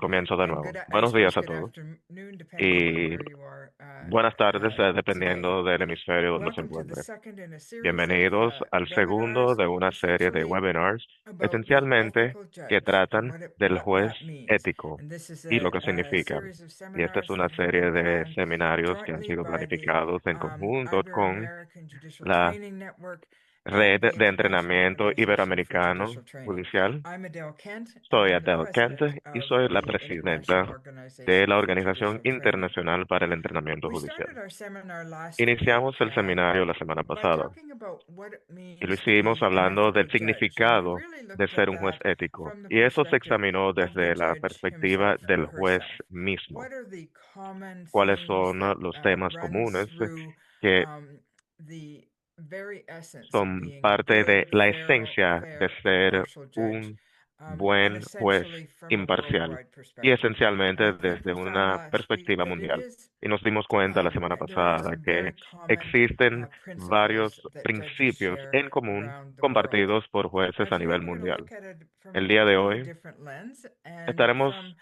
Comienzo de And good, nuevo. I Buenos suppose días a good todos afternoon, depending on y where you are buenas tardes, today. dependiendo del hemisferio donde se Welcome to the encuentre. second in a series of Bienvenidos al segundo webinars, de una serie de essentially webinars, about the esencialmente ethical que judge and tratan del what juez that means. ético And this is y lo que a significa. series of Y esta es seminars una that have serie been de planned seminarios que han jointly sido by the planificados en conjunto con Ibero-American Judicial la Training Network and Red the de International Entrenamiento Organization for Iberoamericano Judicial Training. Judicial. I'm Adele Kent, and Soy I'm the Adele president Kent y of soy la the International presidenta de Organization la for Organización Judicial Training. Internacional para el Entrenamiento We Judicial. started our seminar last Iniciamos week el seminario la semana by pasada talking about what it y lo means to hicimos be an hablando ethical del judge, and we significado really de looked ser at un juez that ético. from the Y eso se perspective examinó of the desde la judge perspectiva himself del or juez herself. mismo. What are the common ¿Cuáles themes son that los temas run comunes through que the very essence of son being a parte de good, la fair, esencia de fair, ser impartial judge, un and buen juez essentially from a imparcial? worldwide Y perspective? And esencialmente I think desde we found una last week perspectiva that it mundial. is Y nos dimos cuenta la semana there are pasada some que very common existen varios principles that judges principios share en común around the world. compartidos por jueces And a today nivel we're going to mundial. look at it from El an día de entirely hoy different lens and estaremos from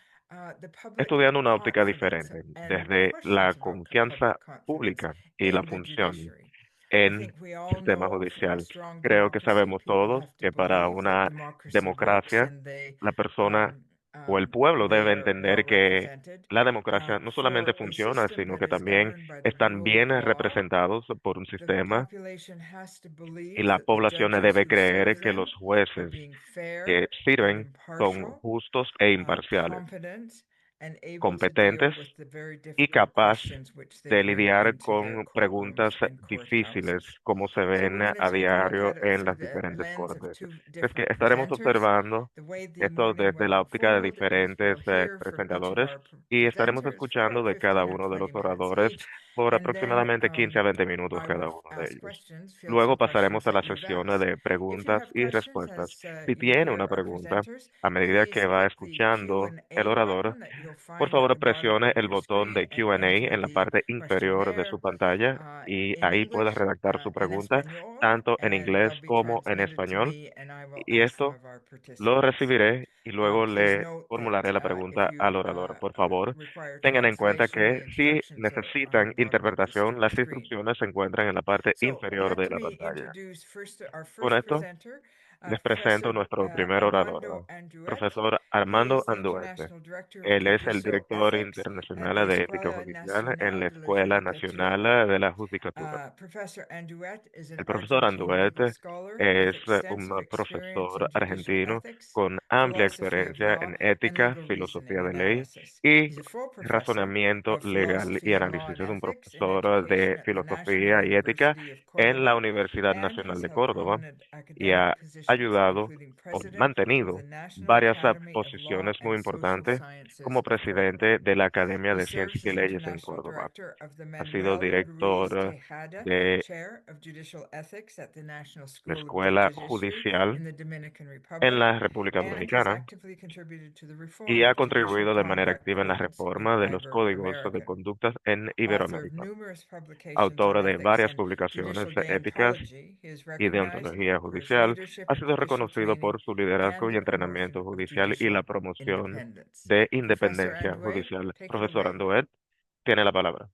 the public estudiando una óptica confidence diferente, and desde la questions about confianza public confidence pública y la in the función judiciary. I en think we all sistema know for a judicial. strong Creo que democracy, sabemos people todos have to que para believe that una democracy works democracia, and la persona o el pueblo they debe are well entender que represented. la democracia no solamente For a funciona, system sino that que is también governed by the están rule of bien law, representados por un the sistema population has to y believe la that the población judges debe who serve creer que them los are jueces being fair que and sirven son impartial, justos e imparciales, competent, and able to deal competentes with the very y difficult capaz questions which they de bring lidiar into their con preguntas courtrooms and difíciles courthouses. como se So ven we're going to a take a look diario at it en through las the diferentes lens of cortes. two Es que different estaremos presenters. observando The way the esto morning desde will la óptica de unfold is diferentes we'll hear from each of presentadores our y estaremos presenters for escuchando about de cada 15 or uno de 20 los minutes oradores each, por and then aproximadamente 15 a 20 minutos I cada will uno de ask ellos. questions, field some Luego pasaremos questions a that la you've sesión asked. de If you preguntas have y questions respuestas. as Si you tiene hear una our pregunta, presenters, a medida please que va hit the escuchando el Q&A orador, button that you'll por find at favor, the bottom presione of el your botón screen de and Q&A enter en la the parte question inferior de su there pantalla y in ahí puede English, redactar su en pregunta español, tanto en and inglés they'll be como en transmitted to español me, and I will y ask them esto of our lo participants. recibiré y luego Please le note that formularé la if pregunta you al orador. Por favor, require tengan en cuenta translation, que the si instructions are on the necesitan bottom of the interpretación, las screen. instrucciones se encuentran en la parte So inferior de let la me pantalla. introduce first our Con first esto, presenter, les presento Professor nuestro primer Armando orador, Andruet. profesor He Armando is the Anduete. International Director of Él es el Judicial director Ethics at the internacional de ética Escuela judicial en Nacional la de la Escuela Judicatura. Nacional de la Judicatura. Professor Andruet is an El profesor Argentine legal Anduete scholar with es un extensive experience profesor in judicial argentino ethics, con amplia philosophy of experiencia law, en and ética, legal reasoning filosofía de ley analysis. y He's a full professor razonamiento of legal y philosophy of law análisis. and Es un ethics in profesor education de at the National filosofía y ética University of en la Cordoba Universidad and Nacional has de held Córdoba prominent y academic ha positions, ayudado including o president of the mantenido National varias Academy of Law posiciones muy and Social importantes Sciences como of Cordoba. presidente de la Academia He de serves Ciencias y as Leyes en International Córdoba. Director of the Ha sido Manuel Ruiz director Tejada de Chair of Judicial Ethics at the National la School of the Escuela Judiciary Judicial in the Dominican en Republic la República and has Dominicana actively contributed to the y reform ha of judicial contribuido de manera conduct activa en la codes in reforma de los códigos de Ibero-America. conductas en Author of Iberoamérica. numerous publications on Autora de ethics varias and publicaciones judicial éticas deontology, he is y recognized deontología for his judicial, leadership ha in sido judicial reconocido training por su and liderazgo y the promotion entrenamiento of judicial y la judicial promoción independence. de Professor independencia Andouet, judicial. take it Profesor away. Anduet, tiene la palabra.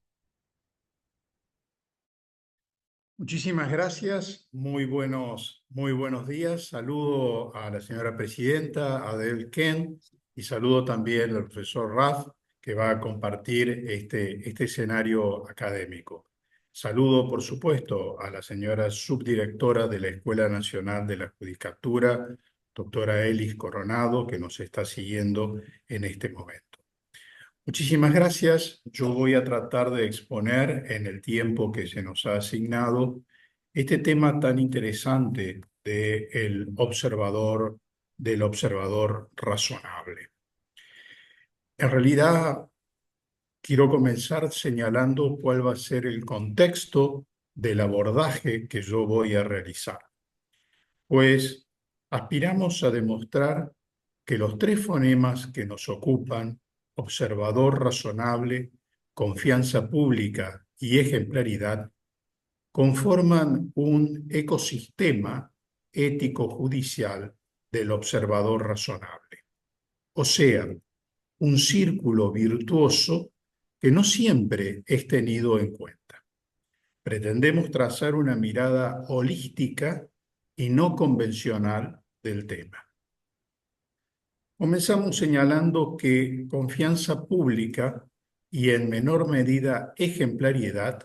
Muchísimas gracias, muy buenos días. Saludo a la señora presidenta, Adele Kent, y saludo también al profesor Rath, que va a compartir este escenario académico. Saludo, por supuesto, a la señora subdirectora de la Escuela Nacional de la Judicatura, doctora Elis Coronado, que nos está siguiendo en este momento. Muchísimas gracias. Yo voy a tratar de exponer en el tiempo que se nos ha asignado este tema tan interesante del observador razonable. En realidad, quiero comenzar señalando cuál va a ser el contexto del abordaje que yo voy a realizar. Pues aspiramos a demostrar que los tres fonemas que nos ocupan, observador razonable, confianza pública y ejemplaridad, conforman un ecosistema ético-judicial del observador razonable. O sea, un círculo virtuoso que no siempre es tenido en cuenta. Pretendemos trazar una mirada holística y no convencional del tema. Comenzamos señalando que confianza pública y en menor medida ejemplariedad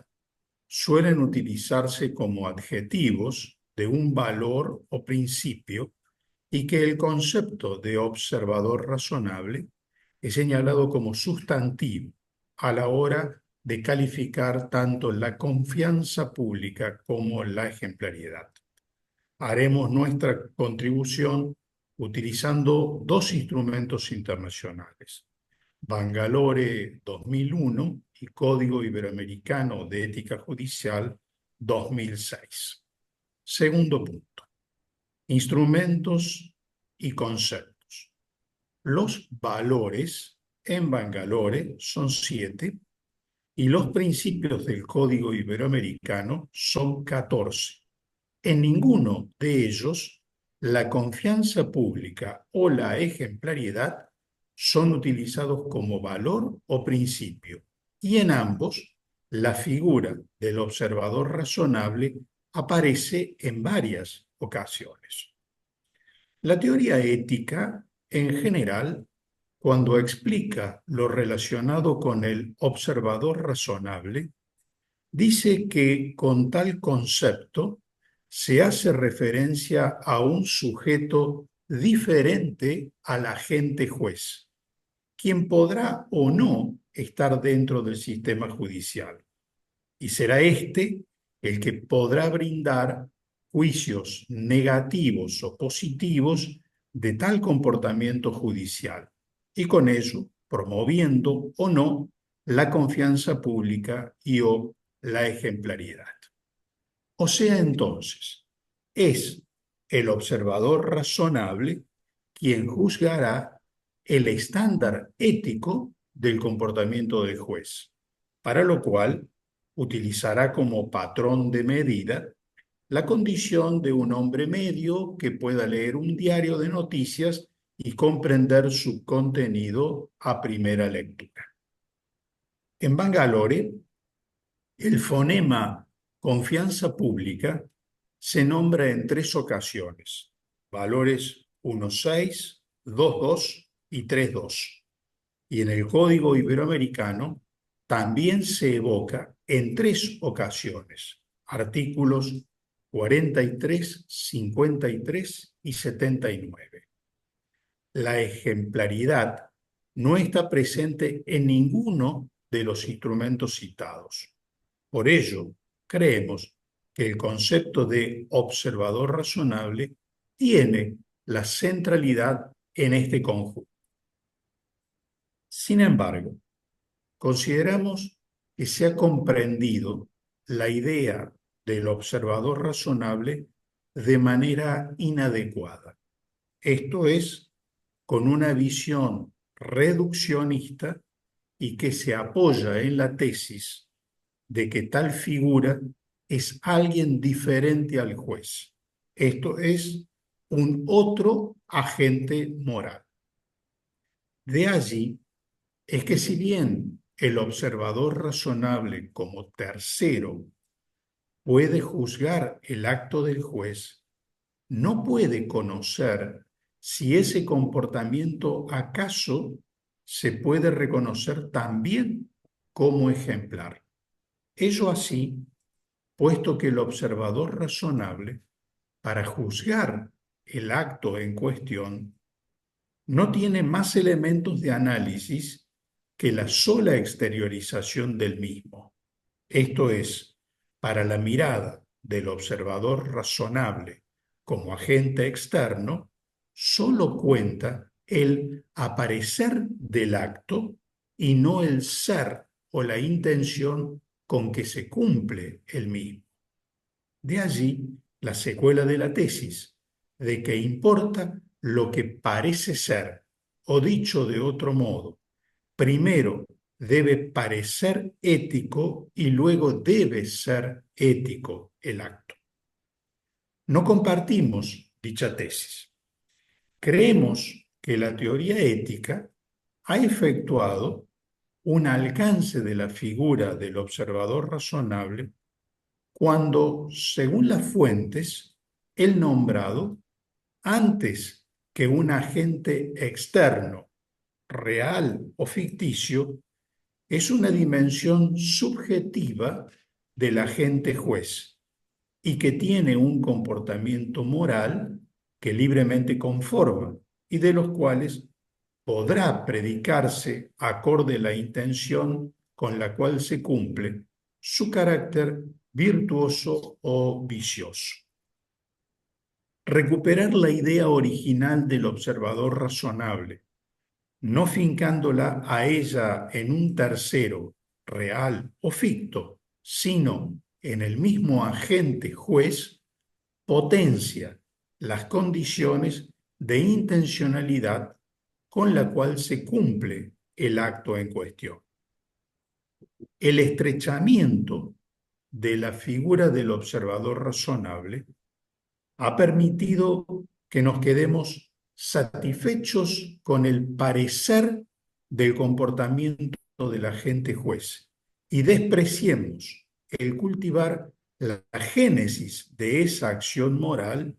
suelen utilizarse como adjetivos de un valor o principio y que el concepto de observador razonable es señalado como sustantivo a la hora de calificar tanto la confianza pública como la ejemplariedad. Haremos nuestra contribución utilizando dos instrumentos internacionales, Bangalore 2001 y Código Iberoamericano de Ética Judicial 2006. Segundo punto, instrumentos y conceptos. Los valores en Bangalore son 7 y los principios del Código Iberoamericano son 14. En ninguno de ellos, la confianza pública o la ejemplariedad son utilizados como valor o principio, y en ambos, la figura del observador razonable aparece en varias ocasiones. La teoría ética, en general, cuando explica lo relacionado con el observador razonable, dice que con tal concepto se hace referencia a un sujeto diferente al agente juez, quien podrá o no estar dentro del sistema judicial, y será éste el que podrá brindar juicios negativos o positivos de tal comportamiento judicial, y con ello promoviendo o no la confianza pública y o la ejemplaridad. O sea, entonces, es el observador razonable quien juzgará el estándar ético del comportamiento del juez, para lo cual utilizará como patrón de medida la condición de un hombre medio que pueda leer un diario de noticias y comprender su contenido a primera lectura. En Bangalore, el fonema confianza pública se nombra en 3 ocasiones, valores 1.6, 2.2 y 3.2. Y en el Código Iberoamericano también se evoca en 3 ocasiones, artículos 43, 53 y 79. La ejemplaridad no está presente en ninguno de los instrumentos citados. Por ello, creemos que el concepto de observador razonable tiene la centralidad en este conjunto. Sin embargo, consideramos que se ha comprendido la idea del observador razonable de manera inadecuada. Esto es, con una visión reduccionista y que se apoya en la tesis de que tal figura es alguien diferente al juez. Esto es un otro agente moral. De allí es que si bien el observador razonable como tercero puede juzgar el acto del juez, no puede conocer si ese comportamiento acaso se puede reconocer también como ejemplar. Ello así, puesto que el observador razonable, para juzgar el acto en cuestión, no tiene más elementos de análisis que la sola exteriorización del mismo. Esto es, para la mirada del observador razonable como agente externo, solo cuenta el aparecer del acto y no el ser o la intención con que se cumple el mismo. De allí la secuela de la tesis, de que importa lo que parece ser, o dicho de otro modo, primero debe parecer ético y luego debe ser ético el acto. No compartimos dicha tesis. Creemos que la teoría ética ha efectuado un alcance de la figura del observador razonable cuando, según las fuentes, el nombrado, antes que un agente externo, real o ficticio, es una dimensión subjetiva del agente juez y que tiene un comportamiento moral que libremente conforma y de los cuales podrá predicarse acorde a la intención con la cual se cumple su carácter virtuoso o vicioso. Recuperar la idea original del observador razonable, no fincándola a ella en un tercero, real o ficto, sino en el mismo agente juez, potencia las condiciones de intencionalidad con la cual se cumple el acto en cuestión. El estrechamiento de la figura del observador razonable ha permitido que nos quedemos satisfechos con el parecer del comportamiento del agente juez y despreciemos el cultivar la génesis de esa acción moral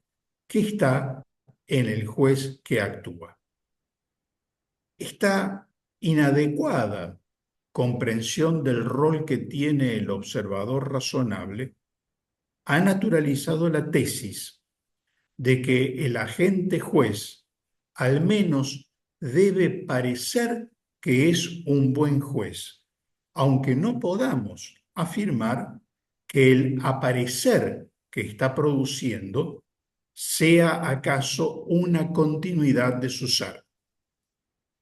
que está en el juez que actúa. Esta inadecuada comprensión del rol que tiene el observador razonable ha naturalizado la tesis de que el agente juez al menos debe parecer que es un buen juez, aunque no podamos afirmar que el aparecer que está produciendo sea acaso una continuidad de su ser.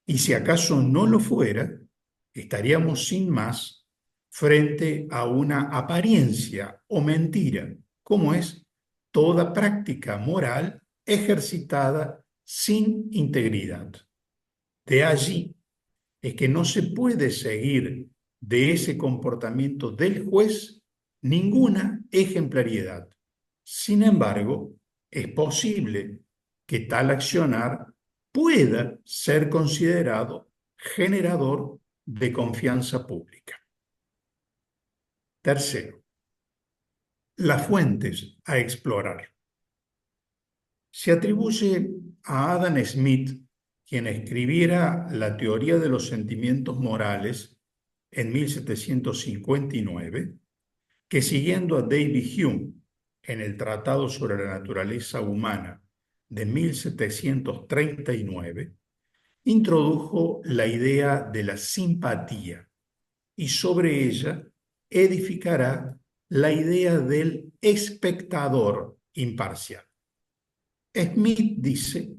Y si acaso no lo fuera, estaríamos sin más frente a una apariencia o mentira, como es toda práctica moral ejercitada sin integridad. De allí es que no se puede seguir de ese comportamiento del juez ninguna ejemplariedad. Sin embargo, es posible que tal accionar pueda ser considerado generador de confianza pública. Tercero, las fuentes a explorar. Se atribuye a Adam Smith, quien escribiera la teoría de los sentimientos morales en 1759, que siguiendo a David Hume en el Tratado sobre la Naturaleza Humana de 1739, introdujo la idea de la simpatía y sobre ella edificará la idea del espectador imparcial. Smith dice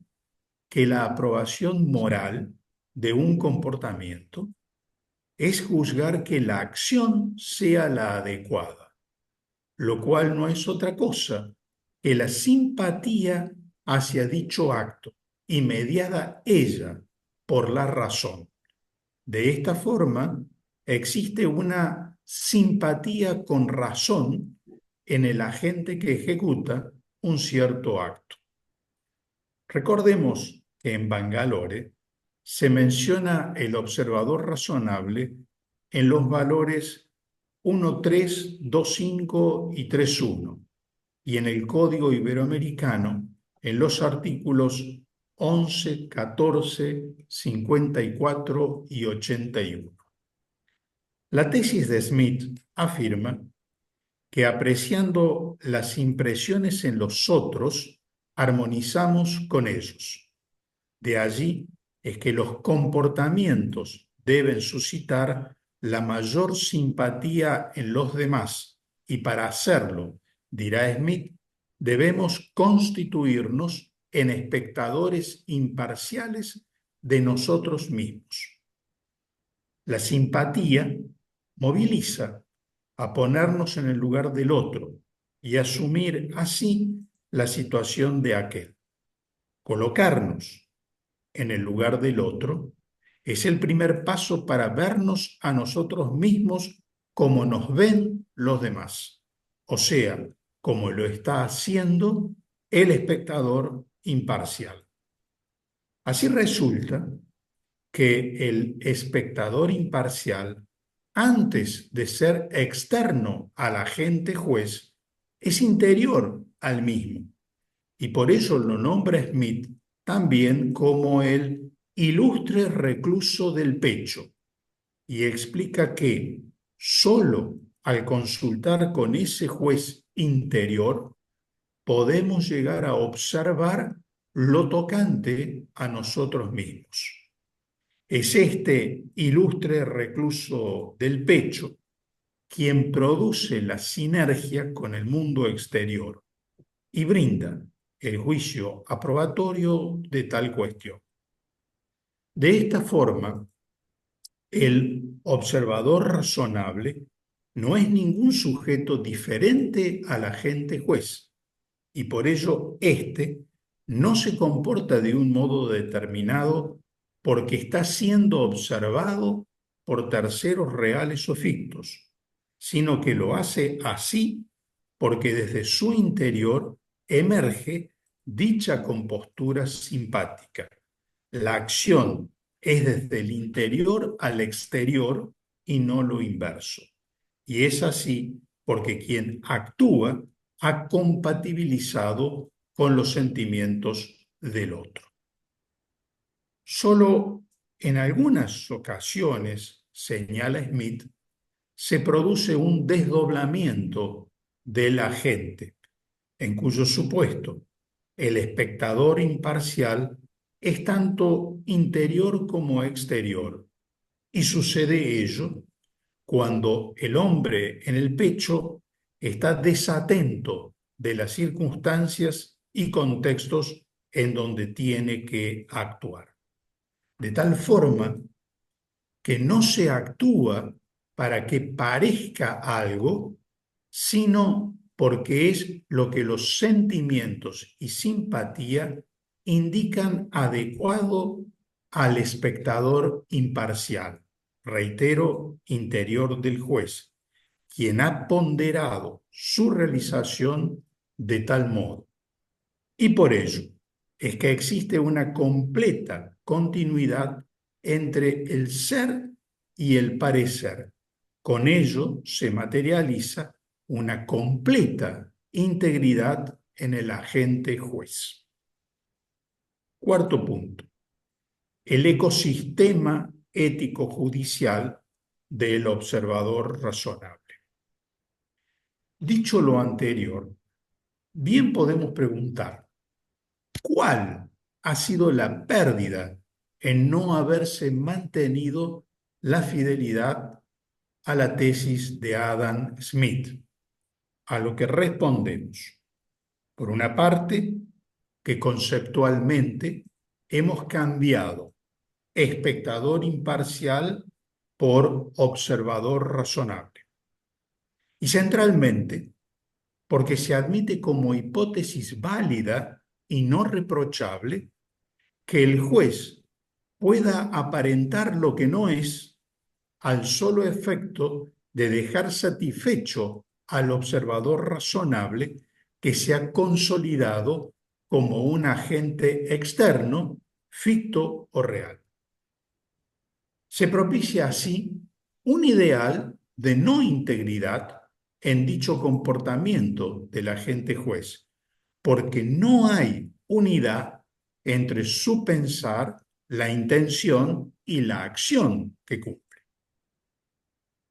que la aprobación moral de un comportamiento es juzgar que la acción sea la adecuada, lo cual no es otra cosa que la simpatía hacia dicho acto y mediada ella por la razón. De esta forma, existe una simpatía con razón en el agente que ejecuta un cierto acto. Recordemos que en Bangalore se menciona el observador razonable en los valores 1.3, 2.5 y 3.1 y en el Código Iberoamericano en los artículos 11, 14, 54 y 81. La tesis de Smith afirma que apreciando las impresiones en los otros, armonizamos con ellos. De allí es que los comportamientos deben suscitar la mayor simpatía en los demás y para hacerlo, dirá Smith, debemos constituirnos en espectadores imparciales de nosotros mismos. La simpatía moviliza a ponernos en el lugar del otro y asumir así la situación de aquel. Colocarnos en el lugar del otro es el primer paso para vernos a nosotros mismos como nos ven los demás, o sea, como lo está haciendo el espectador imparcial. Así resulta que el espectador imparcial, antes de ser externo al agente juez, es interior al mismo. Y por eso lo nombra Smith también como el ilustre recluso del pecho, y explica que solo al consultar con ese juez interior podemos llegar a observar lo tocante a nosotros mismos. Es este ilustre recluso del pecho quien produce la sinergia con el mundo exterior y brinda el juicio aprobatorio de tal cuestión. De esta forma, el observador razonable no es ningún sujeto diferente al agente juez, y por ello éste no se comporta de un modo determinado porque está siendo observado por terceros reales o fictos, sino que lo hace así porque desde su interior emerge dicha compostura simpática. La acción es desde el interior al exterior y no lo inverso. Y es así porque quien actúa ha compatibilizado con los sentimientos del otro. Solo en algunas ocasiones, señala Smith, se produce un desdoblamiento del agente, en cuyo supuesto el espectador imparcial es tanto interior como exterior, y sucede ello cuando el hombre en el pecho está desatento de las circunstancias y contextos en donde tiene que actuar. De tal forma que no se actúa para que parezca algo, sino porque es lo que los sentimientos y simpatía indican adecuado al espectador imparcial, reitero, interior del juez, quien ha ponderado su realización de tal modo. Y por ello es que existe una completa continuidad entre el ser y el parecer. Con ello se materializa una completa integridad en el agente juez. Cuarto punto, el ecosistema ético-judicial del observador razonable. Dicho lo anterior, bien podemos preguntar, ¿cuál ha sido la pérdida en no haberse mantenido la fidelidad a la tesis de Adam Smith? A lo que respondemos, por una parte, que conceptualmente hemos cambiado espectador imparcial por observador razonable. Y centralmente, porque se admite como hipótesis válida y no reprochable que el juez pueda aparentar lo que no es al solo efecto de dejar satisfecho al observador razonable que se ha consolidado como un agente externo, ficto o real. Se propicia así un ideal de no integridad en dicho comportamiento del agente juez, porque no hay unidad entre su pensar, la intención y la acción que cumple.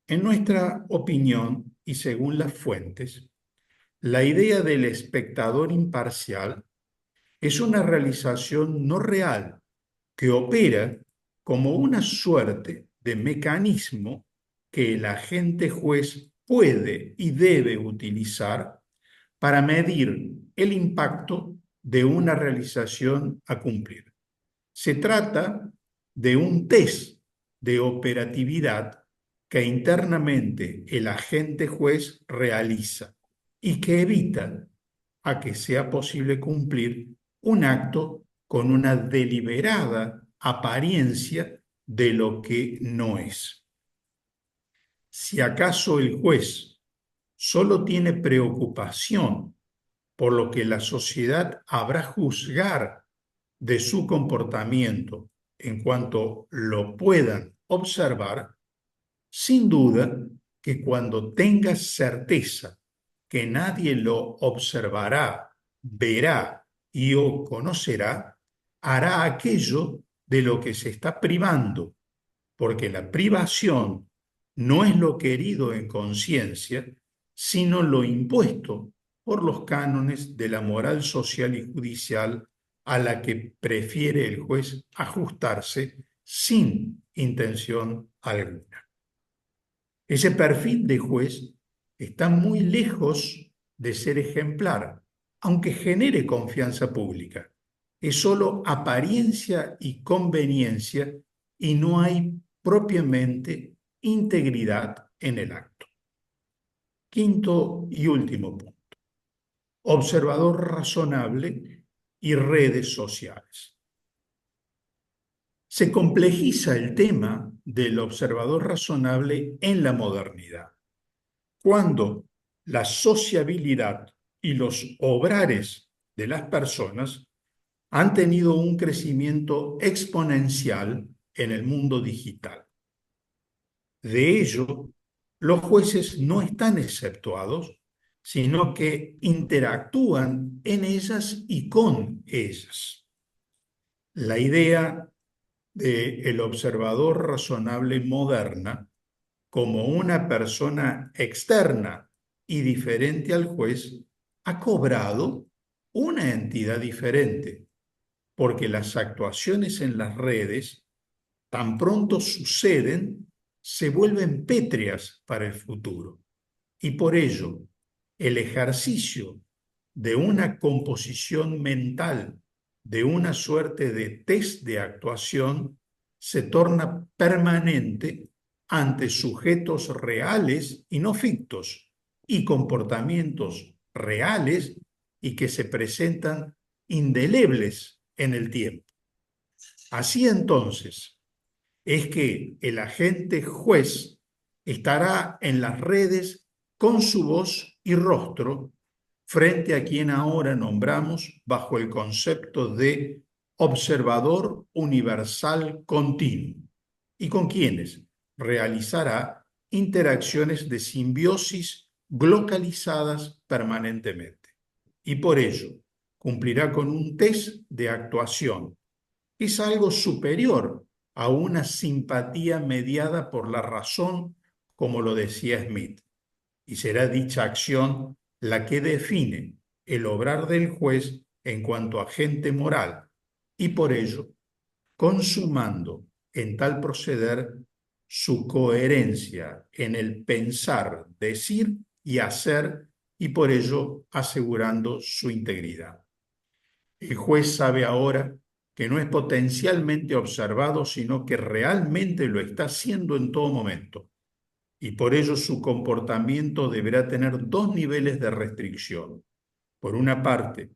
En nuestra opinión, y según las fuentes, la idea del espectador imparcial es una realización no real que opera como una suerte de mecanismo que el agente juez puede y debe utilizar para medir el impacto de una realización a cumplir. Se trata de un test de operatividad que internamente el agente juez realiza y que evita a que sea posible cumplir un acto con una deliberada apariencia de lo que no es. Si acaso el juez solo tiene preocupación por lo que la sociedad habrá juzgar de su comportamiento en cuanto lo puedan observar, sin duda que cuando tengas certeza que nadie lo observará, verá y o conocerá, hará aquello de lo que se está privando, porque la privación no es lo querido en conciencia, sino lo impuesto por los cánones de la moral social y judicial a la que prefiere el juez ajustarse sin intención alguna. Ese perfil de juez está muy lejos de ser ejemplar, aunque genere confianza pública. Es solo apariencia y conveniencia y no hay propiamente integridad en el acto. Quinto y último punto. Observador razonable y redes sociales. Se complejiza el tema del observador razonable en la modernidad, cuando la sociabilidad y los obrares de las personas han tenido un crecimiento exponencial en el mundo digital. De ello, los jueces no están exceptuados, sino que interactúan en ellas y con ellas. La idea del observador razonable moderna como una persona externa y diferente al juez ha cobrado una entidad diferente, porque las actuaciones en las redes, tan pronto suceden, se vuelven pétreas para el futuro. Y por ello, el ejercicio de una composición mental, de una suerte de test de actuación, se torna permanente ante sujetos reales y no fictos, y comportamientos reales y que se presentan indelebles en el tiempo. Así entonces, es que el agente juez estará en las redes con su voz y rostro frente a quien ahora nombramos bajo el concepto de observador universal continuo, y con quienes realizará interacciones de simbiosis localizadas permanentemente. Y por ello cumplirá con un test de actuación. Es algo superior a una simpatía mediada por la razón, como lo decía Smith, y será dicha acción la que define el obrar del juez en cuanto agente moral, y por ello, consumando en tal proceder su coherencia en el pensar, decir y hacer, y por ello asegurando su integridad. El juez sabe ahora que no es potencialmente observado, sino que realmente lo está haciendo en todo momento. Y por ello su comportamiento deberá tener dos niveles de restricción. Por una parte,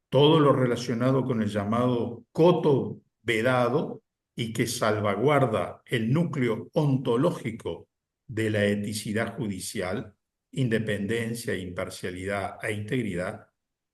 todo lo relacionado con el llamado coto vedado y que salvaguarda el núcleo ontológico de la eticidad judicial, independencia, imparcialidad e integridad.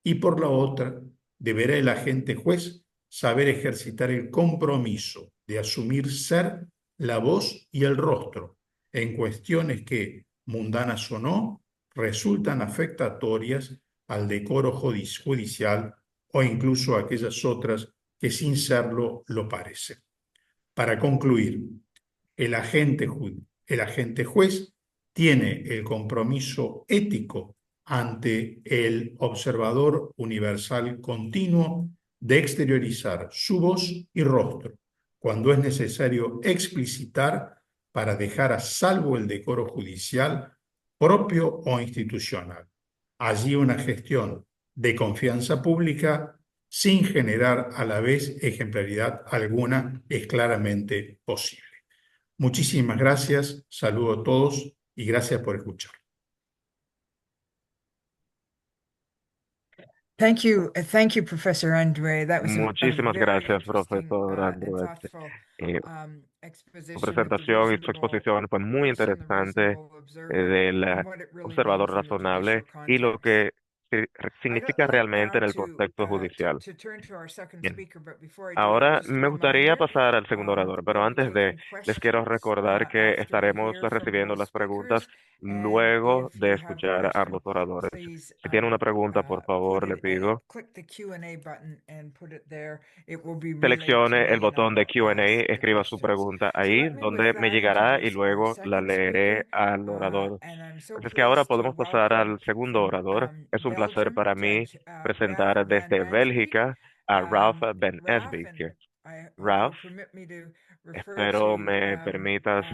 Y por la otra, deberá el agente juez saber ejercitar el compromiso de asumir ser la voz y el rostro en cuestiones que, mundanas o no, resultan afectatorias al decoro judicial o incluso a aquellas otras que sin serlo lo parecen. Para concluir, el agente juez tiene el compromiso ético ante el observador universal continuo de exteriorizar su voz y rostro cuando es necesario explicitar para dejar a salvo el decoro judicial propio o institucional. Allí una gestión de confianza pública sin generar a la vez ejemplaridad alguna es claramente posible. Muchísimas gracias, saludo a todos y gracias por escuchar. Thank you, Professor Andre. That was a Muchísimas very gracias, interesting, profesor and Andrew. thoughtful Su exposition of the presentación y su reasonable exposición fue muy person, the interesante reasonable observer, del and what it really observador means in the judicial razonable y lo context. que significa realmente en el contexto judicial. turn to our second Bien. speaker, but before I do, I Ahora just a me gustaría reminder, pasar al segundo orador, pero we'll be antes de, taking les quiero questions recordar que after we estaremos hear from recibiendo both las preguntas speakers. And luego if de you have a escuchar a question, ambos oradores. please Si tiene una pregunta, por put favor, le it pido, click the Q&A button and put it there. It will be relayed to seleccione el me and I botón de will Q&A, ask the escriba su questions. pregunta So ahí, let me with donde me that llegará y introduce our luego la second leeré speaker. al orador. And I'm so Así es que ahora pleased to podemos pasar welcome al segundo from orador. Es un placer Belgium, para mí Judge presentar Ralph van desde Ransbeek. Bélgica a Ralph Ben Ralph, Esbeek. and I hope you'll Ralph, permit me to refer espero to me permitas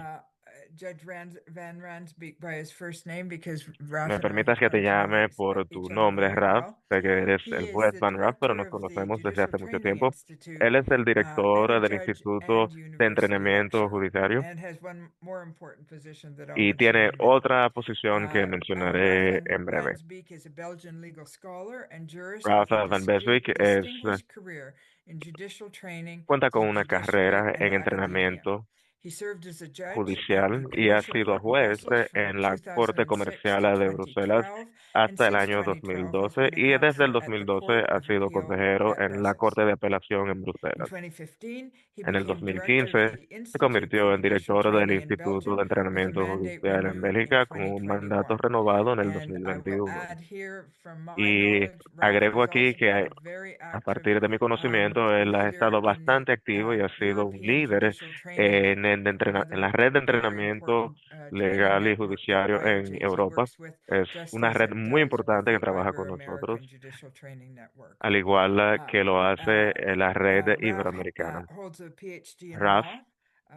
Judge Van Ransbeek by his first name because me Ralph and I permitas que te come to know llame por tu each other nombre, very Ralph. well. Sé que eres He el is juez the Van Ralph, pero director nos of the conocemos desde Judicial hace mucho Training tiempo. Institute, Él es el been director a del judge Instituto and de university Entrenamiento lecturer, Judiciario and has one more important position that I'll y mention tiene in a minute. otra posición que Ralph mencionaré van en breve. Ransbeek is a Belgian legal scholar and jurist Ralph with a Van Beswick distinguished career in judicial training cuenta con the una judiciary carrera and en academia. entrenamiento He served as a judge at the judicial y ha Commercial sido Court in juez Brussels from en la Corte 2006 Comercial to de Bruselas 2012, and hasta el since año 2012 has 2012 been a y desde el counselor at the 2012 Court ha of sido Appeal consejero at en la Brussels. Corte de Apelación en In Bruselas. 2015, he En el became director of 2015 the se Institute convirtió for en Judicial director del Training in Instituto Belgium de with a Entrenamiento mandate Judicial en renewed in Bélgica con un mandato 2021. renovado en el And I will 2021. add here from my Y knowledge, Ralph agrego has aquí also que been a very a active partir de mi conocimiento, él ha leader estado in the bastante activo y ha sido un European líder Judicial Training en, Network, en la another red de very entrenamiento important training legal y network that judiciario en IOJT Europa. works with, Es just una as red it muy does with importante que the trabaja con Ibero-American nosotros, Judicial Training Network. al igual que lo hace la red Ralph iberoamericana. holds a PhD in Ralph law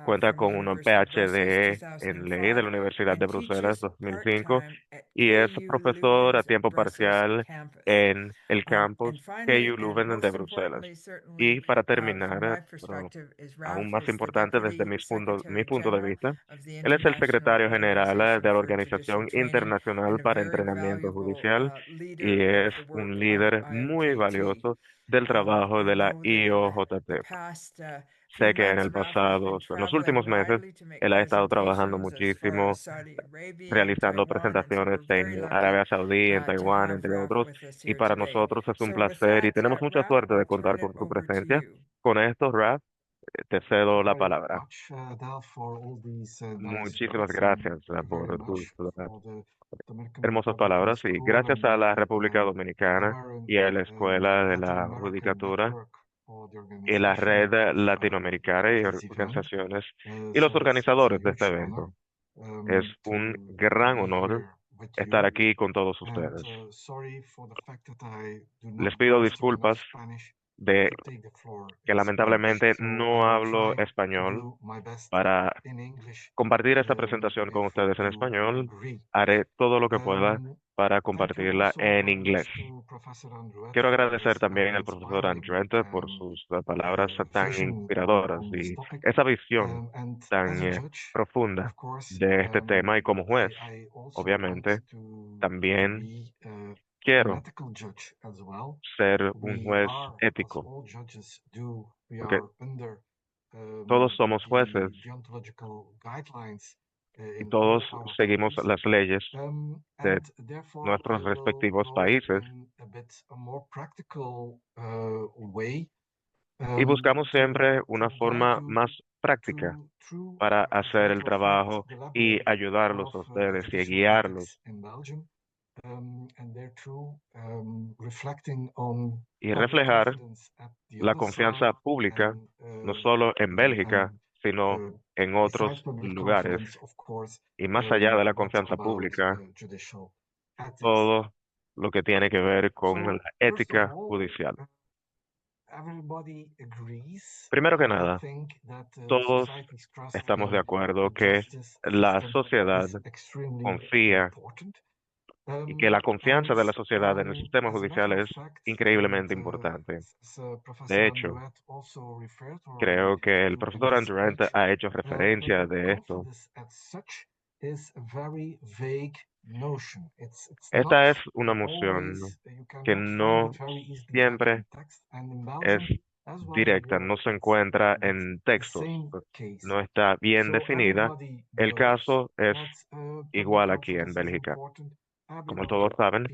cuenta from the con un University of Brussels PhD en ley de 2005 la Universidad de and Bruselas teaches 2005 part-time at y es KU profesor a Leuven's tiempo Brussels parcial campus. en el campus And finally, KU and Leuven de most Bruselas. importantly, certainly Y para from terminar, my pero perspective, is aún Ralph más is the importante desde Deputy mi Secretary punto de General vista, of the él es el International secretario general Organization de la for Judicial Organización Training Internacional and a para very Entrenamiento valuable Judicial y leader of es the work un of líder muy IOJT. valioso del trabajo I de la know that in the IOJT. past few Sé que en months, el Ralph has pasado, been en los traveling últimos meses, widely to make él ha estado trabajando presentations as far as muchísimo Saudi Arabia and realizando Taiwan, and so presentaciones we're very en lucky Arabia Saudí, en to Taiwán, have entre Ralph otros, with us y here para today. nosotros es un So with placer y that, tenemos mucha Ralph, suerte de I'll contar turn it con tu over to presencia. you. Con esto, Raf, te cedo Thank la you very palabra. much, Adele, for all these nice Muchísimas words, and gracias thank you very por much tus for the Dominican hermosas Republic Law palabras y School gracias and a la the República Dominicana y a la Escuela de Latin la American Judicatura Network for the y la organization Red of Latinoamericana y this event. organizaciones y los It's a organizadores de este huge honor evento. Es un to gran be honor here with estar you. aquí con todos And ustedes. sorry for the fact that I do Les not pido master enough disculpas Spanish de to take the floor que in Spanish, lamentablemente so I no will hablo try to español do my best para in English compartir esta presentación con if ustedes en you español. agree. Haré todo lo que pueda para Thank you compartirla also en very inglés. much to Professor Andruet Quiero for agradecer his también al profesor inspiring Andruente por sus palabras tan vision inspiradoras on this y topic. esa visión And tan as a judge, profunda of course, de este tema. Y como juez, I also want obviamente, to también be an quiero ethical judge as well. ser un We juez are, as ético, all judges do, we porque are under todos somos the jueces deontological guidelines y in todos all our seguimos countries. las leyes de And therefore, I nuestros will respectivos go países in a bit a more practical way y buscamos siempre to una guide forma you más práctica through para a hacer very el perfect trabajo y dilemma ayudarlos of a ustedes y judicial ethics guiarlos in Belgium, and therefore reflecting on y public reflejar confidence at the la other side, confianza pública, and no solo en Bélgica, sino en otros besides public lugares. confidence, of course, Y más allá de la what confianza about pública, judicial ethics? todo lo que tiene que ver con So la first of ética all, judicial. everybody agrees, Primero que I nada, think, that todos society's trust estamos de acuerdo the que justice la system sociedad is extremely confía important. y que la confianza And de la sociedad en el sistema as a matter judicial of es fact, and increíblemente importante. as Professor De hecho, Andruet also referred creo already que el to in profesor his Andurant speech, ha hecho referencia de esto. confidence as such is a very vague notion. It's not Esta es una always, moción you que cannot find it no very easily back siempre in text. And in es Belgium, as well in directa, Europe, no se it's encuentra a bit en the textos, same case. no está bien So definida. everybody El knows caso es that public igual aquí en confidence is Bélgica. important. Como todos saben,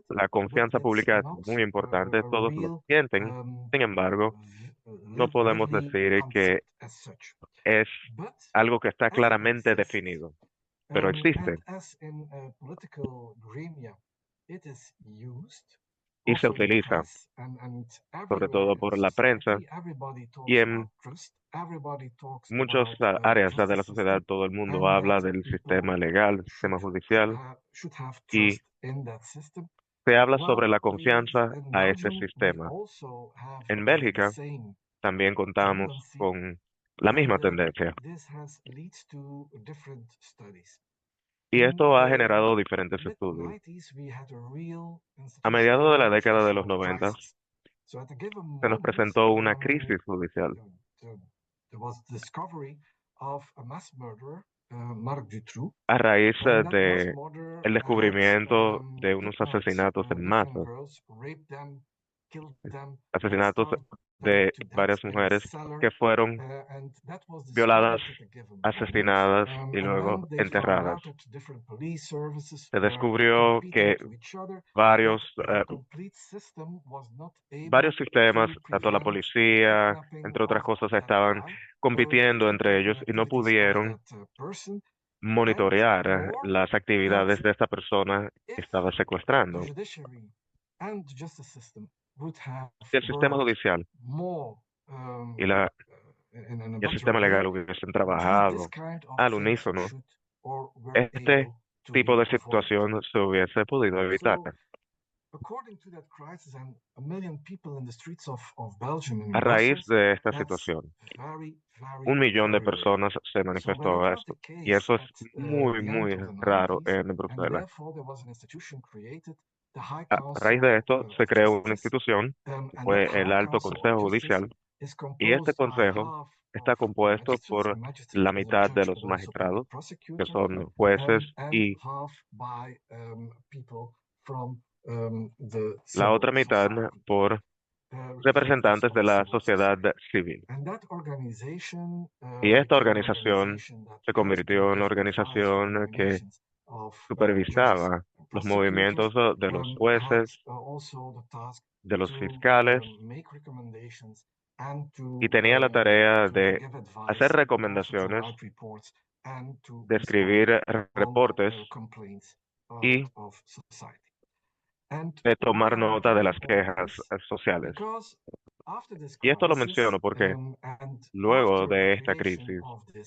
la confianza pública es muy importante, todos lo sienten. Sin embargo, no podemos decir que es algo que está claramente definido, pero existe y se utiliza, sobre todo por la prensa y en muchas áreas de la sociedad. Todo el mundo habla del sistema legal, del sistema judicial, y se habla sobre la confianza a este sistema. En Bélgica también contamos con la misma tendencia, y esto ha generado diferentes estudios. A mediados de la década de los 90 se nos presentó una crisis judicial a raíz de el descubrimiento de unos asesinatos en masa, asesinatos de varias mujeres que fueron violadas, asesinadas y luego enterradas. Se descubrió que varios, varios sistemas, tanto la policía, entre otras cosas, estaban compitiendo entre ellos y no pudieron monitorear las actividades de esta persona que estaba secuestrando. Si el sistema judicial y el sistema legal hubiesen trabajado al unísono, este tipo de situación se hubiese podido evitar. A raíz de esta situación, 1 millón de personas se manifestó a esto, y eso es muy, muy raro en Bruselas. A raíz de esto se creó una institución, fue el Alto Consejo Judicial, y este consejo está compuesto por la mitad de los magistrados, que son jueces, y la otra mitad por representantes de la sociedad civil. Y esta organización se convirtió en una organización que supervisaba los movimientos de los jueces, de los fiscales, y tenía la tarea de hacer recomendaciones, de escribir reportes y de tomar nota de las quejas sociales. Y esto lo menciono porque luego de esta crisis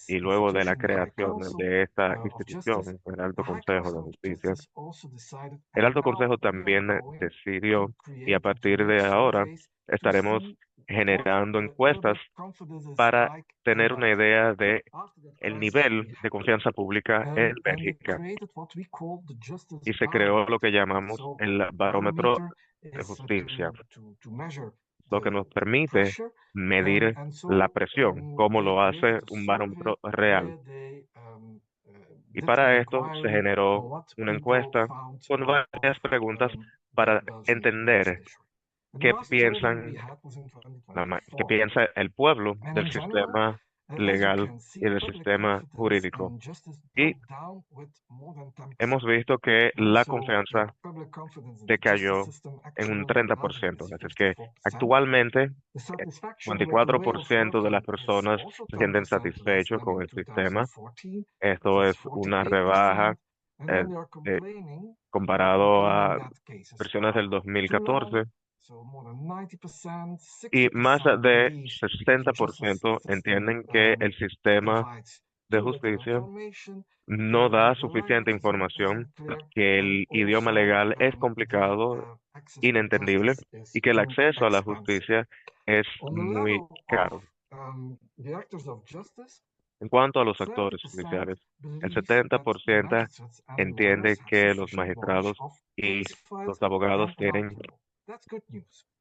y luego de la creación de esta institución, el Alto Consejo de Justicia, el Alto Consejo también decidió, y a partir de ahora estaremos generando encuestas para tener una idea de el nivel de confianza pública en Bélgica. Y se creó lo que llamamos el barómetro de justicia, lo que nos permite medir la presión, como lo hace un barómetro real. Y para esto se generó una encuesta con varias preguntas para entender qué piensan, qué piensa el pueblo del sistema legal y del sistema jurídico. Y hemos visto que la confianza decayó en un 30%. Así es que actualmente 24% de las personas se sienten satisfechos con el sistema. Esto es una rebaja eh, eh, comparado a versiones del 2014. Y más de 60% entienden que el sistema de justicia no da suficiente información, que el idioma legal es complicado, inentendible, y que el acceso a la justicia es muy caro. En cuanto a los actores judiciales, el 70% entiende que los magistrados y los abogados tienen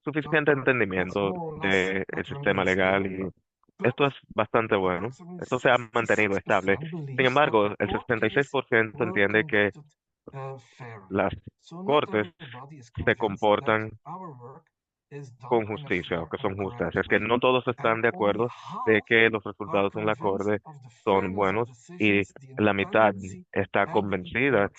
suficiente entendimiento del sistema legal, y esto es bastante bueno. Esto se ha mantenido estable. Sin embargo, el 66% entiende que las cortes se comportan con justicia o que son justas. Es que no todos están de acuerdo de que los resultados en la corte son buenos, y la mitad está convencida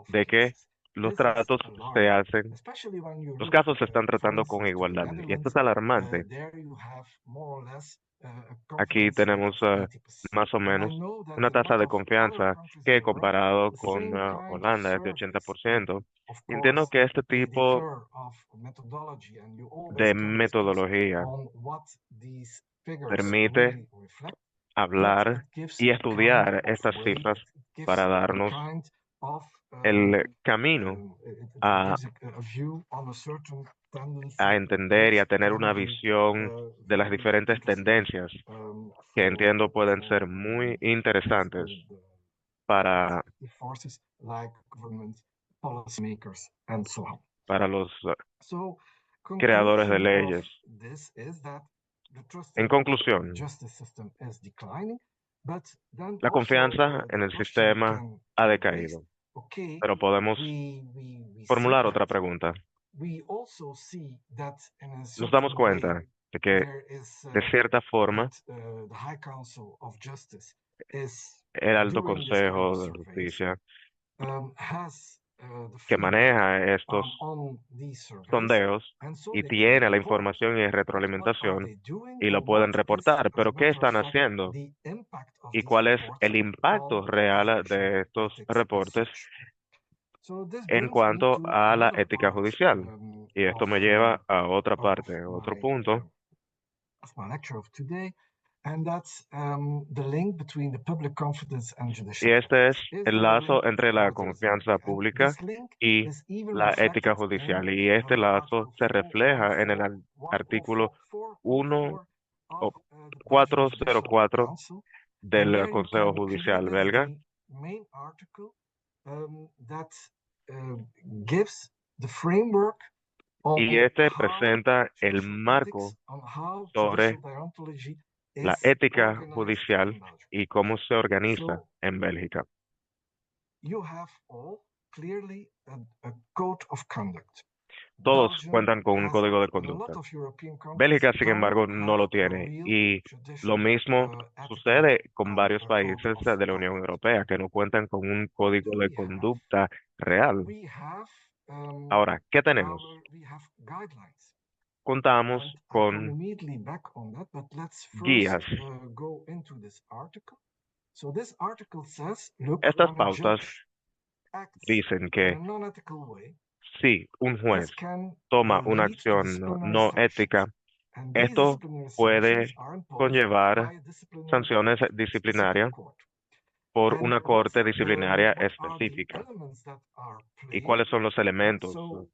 de que los This is tratos se alarming, hacen, especially when you los look, casos se están for tratando con instance, to the igualdad. Y esto Netherlands. es alarmante. There you have more or less a Aquí confidence rate tenemos of 80%. más o And I menos know that una in a tasa lot de of other confianza countries in que Europe, comparado the con same kind of Holanda es de surveys, 80%. of Entiendo course, que este they tipo differ of methodology, and you always de can discuss metodología on what these figures permite really reflect, but hablar it gives y a kind estudiar of estas weight, cifras it gives para a darnos kind of el camino it a, gives a view on a certain tendency, a entender y a which tener can una be visión de las very diferentes interesting tendencias que entiendo pueden ser muy interesantes para, the forces like government policymakers and so on. para los So, creadores de conclusion of leyes. this is that the trust En in the conclusión, justice system is declining, but then la also confianza en the el question sistema can ha be raised. decaído, Okay, pero podemos we see formular otra that. pregunta. We also see that in a Nos damos certain way cuenta de que, there is de cierta forma, that the High Council of Justice is el Alto doing this kind of Consejo de surveys, Justicia has the que feedback maneja estos on these surveys, sondeos and so y they can tiene la report información y what are retroalimentación they doing y lo or pueden what is, reportar, as a pero ¿qué matter of están fact, haciendo? the impact of ¿Y these cuál es reports el impacto on real judicial de estos ethics as reportes such. So this en brings me cuanto to a la another ética part judicial? Y esto me lleva a otra parte, a otro punto, of my lecture of today, and that's the link between the public confidence and judicial y este es ethics. Is el there a lazo link? Of entre la course, there is a confianza link. And pública this link y is even la ética reflected judicial. in Y este lazo Article se refleja en el 104, artículo 1 of o the Belgian Judicial 404 Council, and del there you Consejo can Judicial clearly belga. the main article that gives the framework Y on este how presenta el judicial ethics, marco on how sobre judicial deontology la is ética organized judicial in Belgium. y cómo se organiza So en Bélgica. you have all clearly a code of conduct. Todos Belgium cuentan con un has código de that. In a lot conducta. of European countries Bélgica, sin don't embargo, no have lo a tiene. real Y lo judicial mismo ethical sucede con varios code países of de la Unión conduct. Europea que no cuentan con un What código do de we have? conducta real. We have Ahora, ¿qué tenemos? we have guidelines. Contamos And I come con immediately back on that, but let's first guías. go into this article. So this article says, look, Estas when a pautas judge acts dicen in que a non-ethical way, si un juez this can toma una lead to acción disciplinary no sanctions. ética, And these esto disciplinary puede sanctions are imposed conllevar by a disciplinary sanciones court, disciplinarias specific court. por And una corte disciplinaria what are the específica. elements that are ¿Y played? cuáles son los elementos So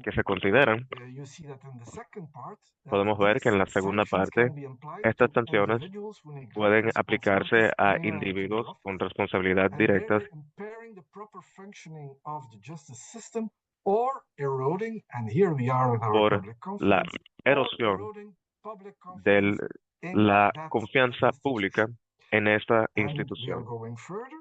que se consideran? you see that in the second part, that Podemos ver que en la these segunda sanctions parte, can be applied estas to sanciones individuals who neglect pueden aplicarse responsibilities a inherent to their individuos con office, responsabilidad and directas thereby impairing the proper functioning of the justice system or eroding, and here we are with our por public la confidence, or erosión eroding public de confidence in la that confianza pública institution. en esta And we are institución. going further.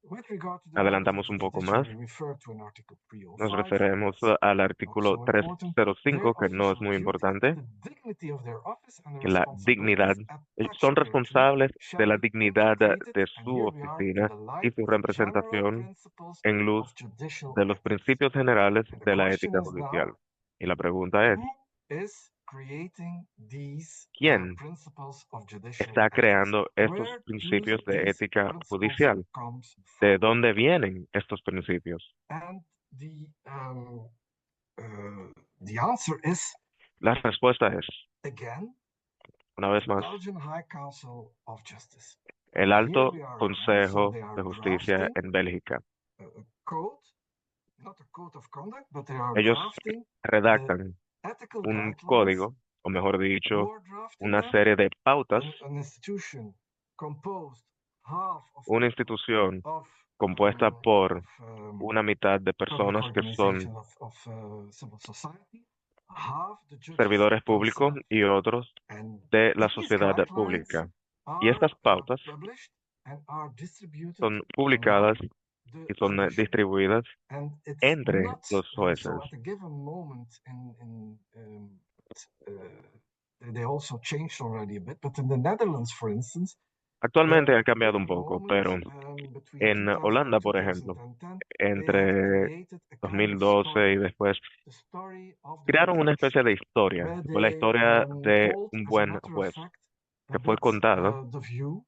With regard to the Adelantamos articles un of poco justice, más. we refer to an article Nos 305. referimos That's al not artículo so important. 305, Their que no es official muy duties, importante, the dignity of their office and the que la dignidad, responsibilities son attached thereto responsables shall de la be dignidad integrated, de and su here we are in oficina the y light su of the general representación principles en luz of judicial de los ethics. principios generales And the de la question ética is judicial. now, Y la pregunta es, who is creating these ¿quién principles of judicial está ethics? creando estos Where do principios de these ética principles judicial? come ¿De from? dónde vienen estos principios? And the answer is, La respuesta es, again, una vez the más, Belgian High Council of Justice. el Here Alto we are again, so Consejo they are de Justicia drafting en Bélgica. a code, not a code of conduct, but they are Ellos drafting the redactan ethical un guidelines. código, o mejor Who dicho, are drafting una them? serie de pautas, An institution composed half of una people institución of compuesta por of, una mitad de public personas que son organizations of civil society, half the judges servidores públicos themselves. y otros And de la these sociedad guidelines pública. Y are estas pautas published and are distributed son publicadas among the y son judiciary. distribuidas And it's entre not los so jueces. at a given moment they also changed already a bit, but in the Netherlands, for instance, Actualmente ha cambiado un poco, moment, pero between en 2000 Holanda, and por ejemplo, 2010, they have entre created a kind of 2012 y story, después, the story of the good crearon una judge, especie de historia. where Fue la they historia de told, un as a buen matter of juez, fact, que fue that contado the view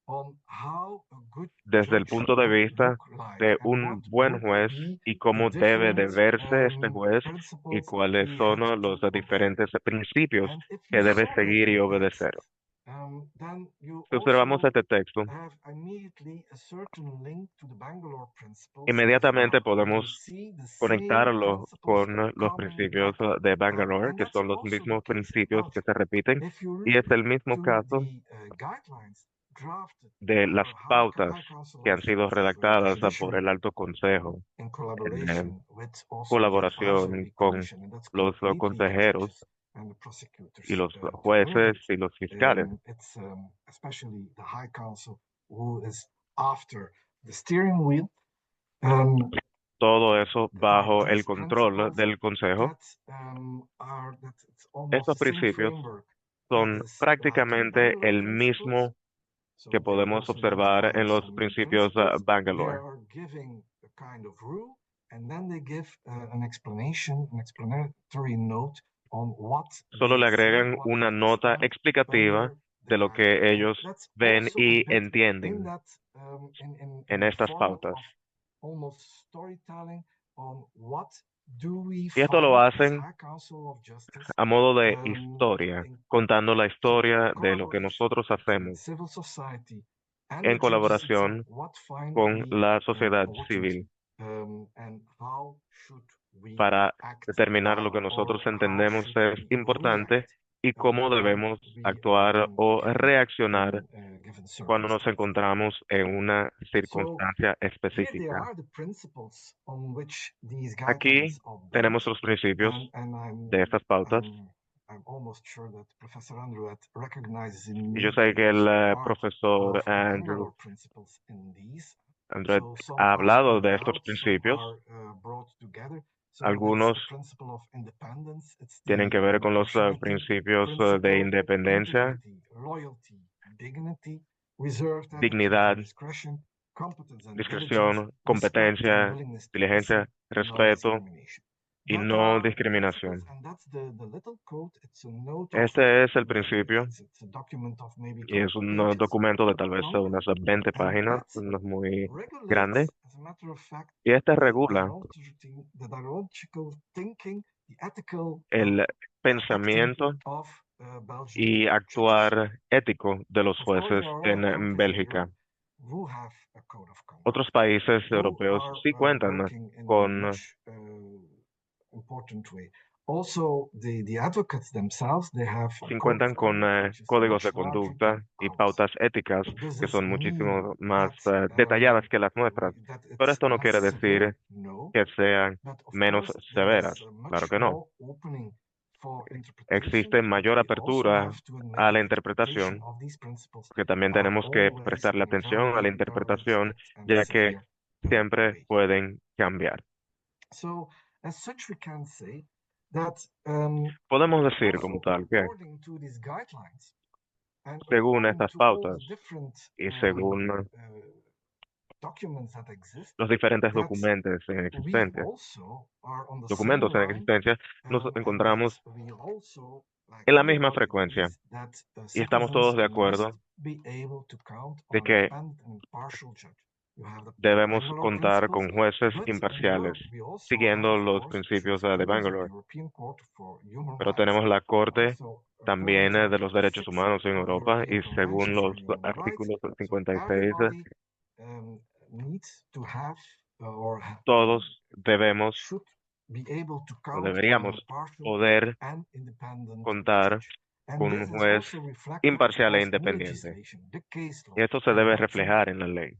on how a good desde el judge punto de would vista look like de and what un buen would juez be y the cómo debe de different verse este juez y principles cuáles he son had to los obey. diferentes principios And if you que debe saw that seguir y in obedecer. text, then you Si observamos also este texto, have immediately a certain link to the Bangalore principles, inmediatamente and you podemos see the same conectarlo principles con los coming principios back. de Bangalore, And que that's son los also the mismos case in principios que Belgium. se repiten, If you y look es el mismo to caso the guidelines drafted de by las our pautas High Council que han sido of the redactadas por Judiciary el Alto Consejo in en collaboration with also the colaboración Advisory con Commission, and that's los completely the consejeros judges and the prosecutors y los together. jueces But y los fiscales. it's especially the High Council who is after the steering wheel. Todo eso There are bajo el these control principles del Consejo. that it's almost Estos the same principios framework that son is like in the prácticamente Bangalore el principles. mismo que So they are podemos also then observar en defined los some new principios principles. They Bangalore. are giving a kind of rule, and then they give an explanation, an explanatory note on what Solo they le see, agregan what una they nota understand explicativa under the de lo que guidelines. And ellos that's ven also y a bit in entienden that en in the estas format pautas. of almost storytelling on what do we Y esto lo find as hacen High Council of Justice a modo de um, historia, in contando la historia de lo que collaboration nosotros between hacemos civil society and the en judges itself. colaboración What find con we la sociedad important civil and how should we para act determinar lo que nosotros or how entendemos should es we importante react y cómo when debemos we are actuar o reaccionar in given cuando nos circumstances. encontramos en una So circunstancia here they específica. are, the principles on which these guidelines Aquí are built, tenemos los principios and de estas pautas I'm almost sure that Professor Andrew recognizes y yo immediately sé que also el part profesor of the Bangalore principles in these. André So some ha are hablado spelled de estos out, some principios. are brought together. So Algunos it's the principle of independence, it's tienen que the ver con los impartiality principios de principle, independencia, integrity, loyalty, dignity, reserved attitude dignidad, and discretion, competence and diligence, discreción, respect and competencia, willingness to listen, diligencia, non-discrimination. y That no are the principles, discriminación. and that's the little code. It's a note of Este es el principio it's a document of maybe a y couple es of un pages, documento de tal vez long, unas 20 and páginas, that no es muy grande, regulates, as a matter of fact, y este the regula dialogical thinking, the ethical el acting pensamiento of Belgian y judges. actuar ético de los Of course, jueces there are other en countries in Bélgica. Europe who have a code of conduct, Otros países who europeos are sí cuentan working in a con, much important way. Also, the advocates themselves, they have a sí code of cuentan con conduct which is códigos much de larger conducta than y ours. pautas éticas But does que this son mean muchísimo más that detalladas que las nuestras. that Pero it's esto no less quiere severe? decir No. que sean But of menos course, there is severas. much Claro que no. more opening for interpretation. Existe mayor We also apertura have to admit a la that interpretation interpretación, of these principles porque también are tenemos que always prestarle in a atención a la very interpretación, respect and ya que severe siempre way. pueden cambiar. So, as such, we can say that Podemos decir como also tal que, according to these guidelines and según according estas to all pautas the different y según documents that exist, los diferentes that documentos en we existencia, also are on the same documentos en line, existencia, nos and that encontramos we also, like en la other misma frecuencia authorities, that y estamos citizens todos de must acuerdo be able to count de on an que independent and impartial judge. You have the debemos Bangalore contar principles, con jueces but in imparciales, Europe we also siguiendo have, of los course, principios de jurisprudence of the Bangalore. European Court for Human Pero Rights. tenemos la Corte So, according también to de los Article derechos 6 humanos en of the Europa European y según Convention los for Human Rights, artículos so 56, everybody needs to have or todos debemos should be able to o count on deberíamos an impartial poder and independent contar judge. And con this un is juez also reflected, of imparcial e course, in independiente. legislation, the case law, Y esto se and debe that's reflejar en la ley.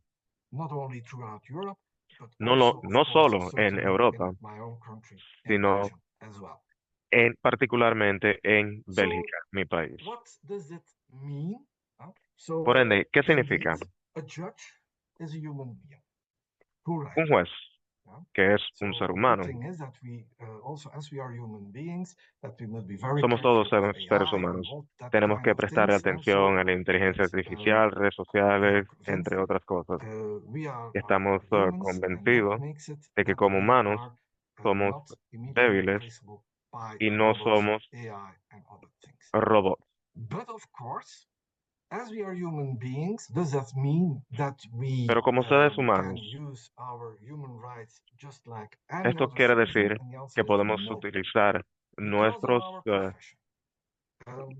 not only throughout Europe, but No, also, of no course, solo en certainly Europa, in my own country, in sino Belgium as well. particularmente en So, Bélgica, mi país. what does it mean? So, Por ende, ¿qué indeed, significa? a judge is a human being. Who Un juez que es un ser So good humano. thing is that we also, as we are human beings, that we must be very Somos todos careful of seres AI and humanos. all that Tenemos kind que of prestarle things. And atención so a la inteligencia that artificial, redes we are sociales, convinced entre that otras cosas. we are Estamos humans, and that convencidos makes it de que that como we humanos are somos not immediately débiles replaceable by y no robots, somos AI, and other things. robots. But of course, as we are human beings, does that mean that we Pero como seres can humanos, use our human rights just like any esto other quiere citizen? decir And the answer que is podemos no, utilizar because of nuestros our profession,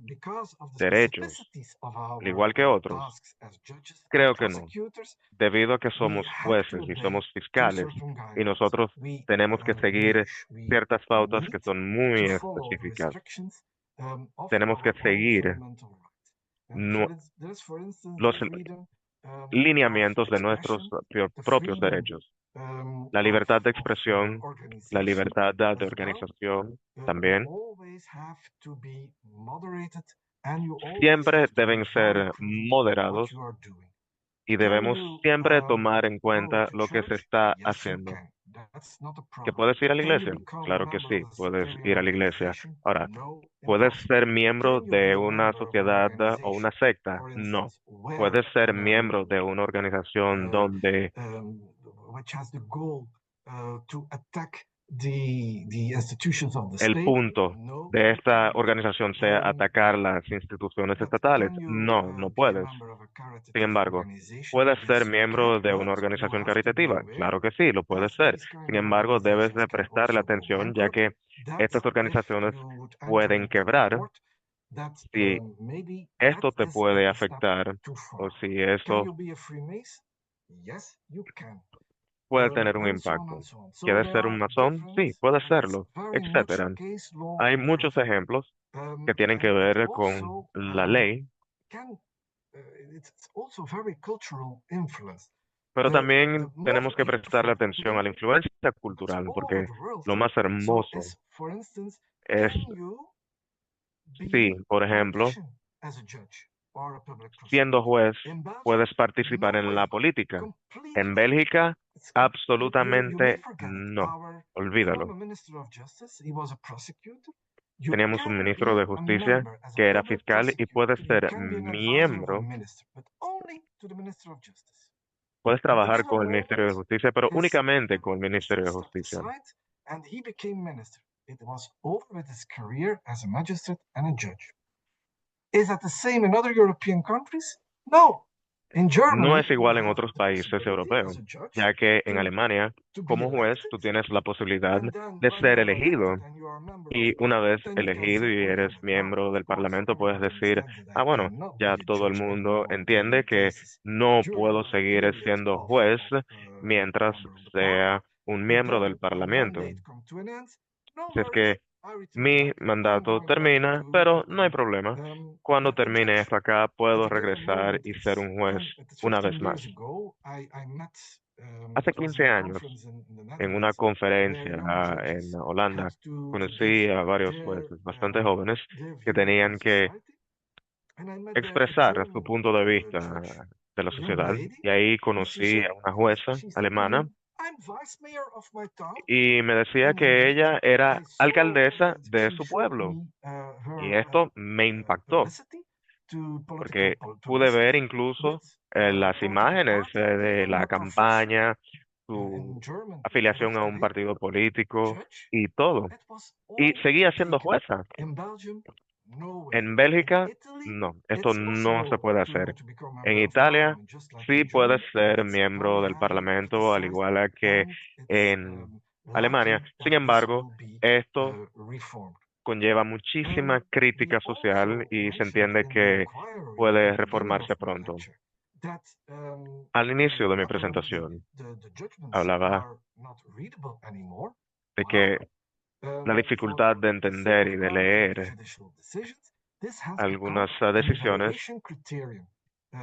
because of the derechos, specificities of al our igual que otros. tasks as judges and Creo que no, prosecutors, debido a que we somos have to jueces y obey somos to fiscales certain y guidelines. nosotros We tenemos que seguir ciertas pautas que need son muy to follow the específicas. restrictions of Tenemos que our own seguir fundamental rights. nu- There is, for instance, los the freedom lineamientos of de nuestros expression, the propios freedom derechos. La libertad de expresión, la organization libertad de as well. organización They también. always have to be moderated, and you always Siempre have to be deben very ser prudent in moderados what you are doing. y Can debemos you siempre tomar en go cuenta to lo que se church? está Yes, you haciendo. can. That's not a ¿Que problem. puedes ir a la Can you iglesia? become a Claro que member sí, of a puedes sectarian ir a la iglesia. organization? Ahora, No, ¿puedes impossible. ser miembro Can you be de a una member of an sociedad o una organization, secta? for No. instance, where Puedes ser miembro de una organización donde which has the goal to attack the institutions of the el state? punto No, de you esta cannot. organización sea atacar las instituciones But estatales. can you No, no be a puedes. member of a caritative Sin embargo, organization? ¿puedes ser Yes, you miembro can, de but una you organización have to be caritativa? aware Claro que sí, lo puedes that ser. these kind Sin of embargo, debes de organizations can prestarle also go atención, ya bankrupt, que that estas if organizaciones you would enter pueden into quebrar court, that si maybe esto that te is puede a step afectar too o far. si Can eso you be a Freemason? Yes, you can. puede tener un And so on impacto. and so on. So ¿Quieres there ser are un masón? Sí, different, puedes and it's serlo, very much etcétera. case law Hay muchos driven. ejemplos que tienen que And it ver con also la ley, can it's also very cultural influence. pero The también most tenemos que prestarle important atención a thing la influencia that's cultural, all over porque the world. lo más So hermoso is, for instance, es, can you be sí, por ejemplo, politician as a judge or a public siendo prosecutor? juez, In Belgium, puedes participar no en way. la política. Completely. En Bélgica, It's you may absolutamente forget it. no. Our Olvídalo. former Minister of Justice, he was a prosecutor. You Teníamos un can ministro be de a justicia member as a que era public fiscal y puedes prosecutor. You ser can be an advisor of a miembro, minister, but only to the Minister of Justice. puedes But trabajar in a con el Ministerio de moment, Justicia, pero his únicamente con el Ministerio de stepped Justicia. aside and he became minister. It was over with his career as a magistrate and a judge. Is that the same in other European countries? No. In Germany, No es igual you en have otros the países possibility europeos, as a judge ya que en to Alemania, be como juez, elected, tú tienes la posibilidad and then de when ser you are elegido. elected and you are a member of Y una vez parliament, then you can elegido say, y oh yeah, eres but now, miembro del of course, Parlamento, puedes everybody decir, understands that ah, I bueno, cannot ya be a todo el judge mundo anymore in entiende many que cases no during puedo my seguir period siendo of juez mientras the sea parliament. un But miembro then del my Parlamento. mandate come to an end. No Si es worries, que I return mi back. I'm mandato going back termina, to pero no hay problema. Cuando a termine judge. esto acá, puedo At a given regresar moment, y ser un juez it's una 15 vez más. years ago, I met, Hace it was 15 in a años, conference in the en una Netherlands, where conferencia young en judges Holanda, had to conocí give a varios their jueces bastante jóvenes que view on tenían que society. And I met there a expresar su German punto de vista judge, de la a young sociedad. lady, Y ahí and she conocí said, a una jueza she said to alemana me, I'm vice mayor of my town. y me decía And que indeed, ella era I saw alcaldesa that de she su showed pueblo. me Y her esto me impactó publicity to political porque pude ver publicity incluso with las political imágenes party de and la her profession campaña, su in German. afiliación That's a the un name, partido político judge. y todo. It was Y all seguía siendo taken. jueza. In Belgium, no way. En In Bélgica, Italy, no, esto it's no se possible puede hacer. to become a En member of Italia, parliament, just like sí in puedes Germany, but ser it's miembro very del heavily Parlamento, al politicized, igual que and it's en Alemania. likely Sin that this embargo, will be esto reformed. conlleva muchísima He crítica social also y se mentioned entiende in the que inquiry at puede the beginning of reformarse my pronto. lecture that Al inicio de mi not only presentación, the judgments hablaba are not readable anymore. de Wow. que la For dificultad de entender y de safeguarding the leer judicial decisions, this has algunas become an decisiones, evaluation criterion.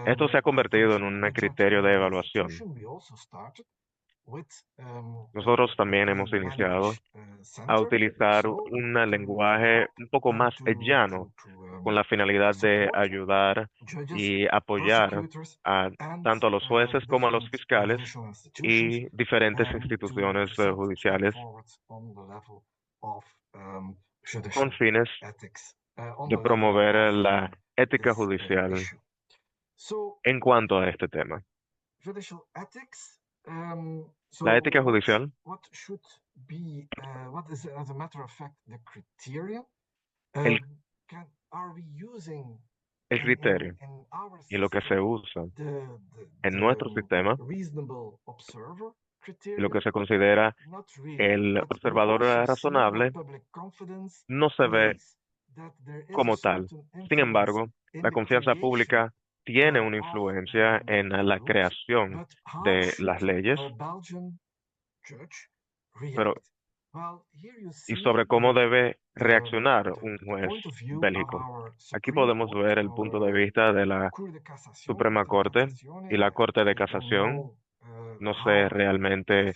esto se ha With convertido en Dutch un Judgment criterio de Legal evaluación. Institution, we also started Nosotros también hemos iniciado a utilizar un lenguaje un poco más llano con la finalidad de ayudar y apoyar a tanto a los jueces como a los fiscales y diferentes instituciones judiciales con fines de promover la ética judicial en cuanto a este tema. La ética judicial el, el criterio y lo que se usa en nuestro sistema y lo que se considera el observador razonable no se ve como tal. Sin embargo, la confianza pública tiene una influencia en la creación de las leyes, pero y sobre cómo debe reaccionar un juez bélgico. Aquí podemos ver el punto de vista de la Suprema Corte y la Corte de Casación. No sé realmente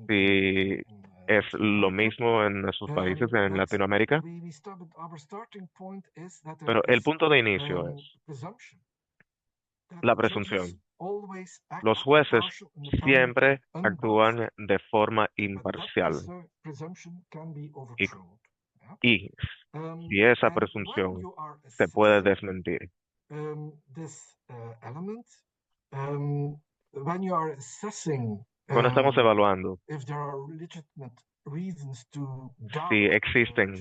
si es lo mismo en sus países en Latinoamérica, pero el punto de inicio es la presunción. Los jueces siempre actúan de forma imparcial y, y si esa presunción se puede desmentir. Cuando estamos evaluando si existen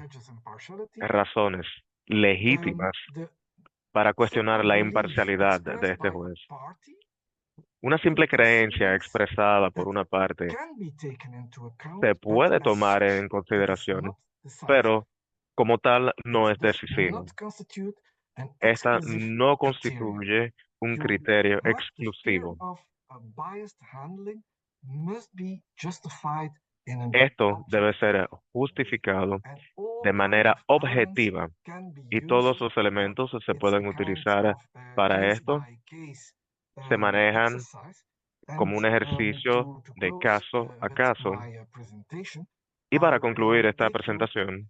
razones legítimas para cuestionar la imparcialidad de este juez, una simple creencia expresada por una parte se puede tomar en consideración, pero como tal no es decisivo. Esta no constituye un criterio exclusivo. Esto debe ser justificado de manera objetiva y todos los elementos se pueden utilizar para esto. Se manejan como un ejercicio de caso a caso. Y para concluir esta presentación,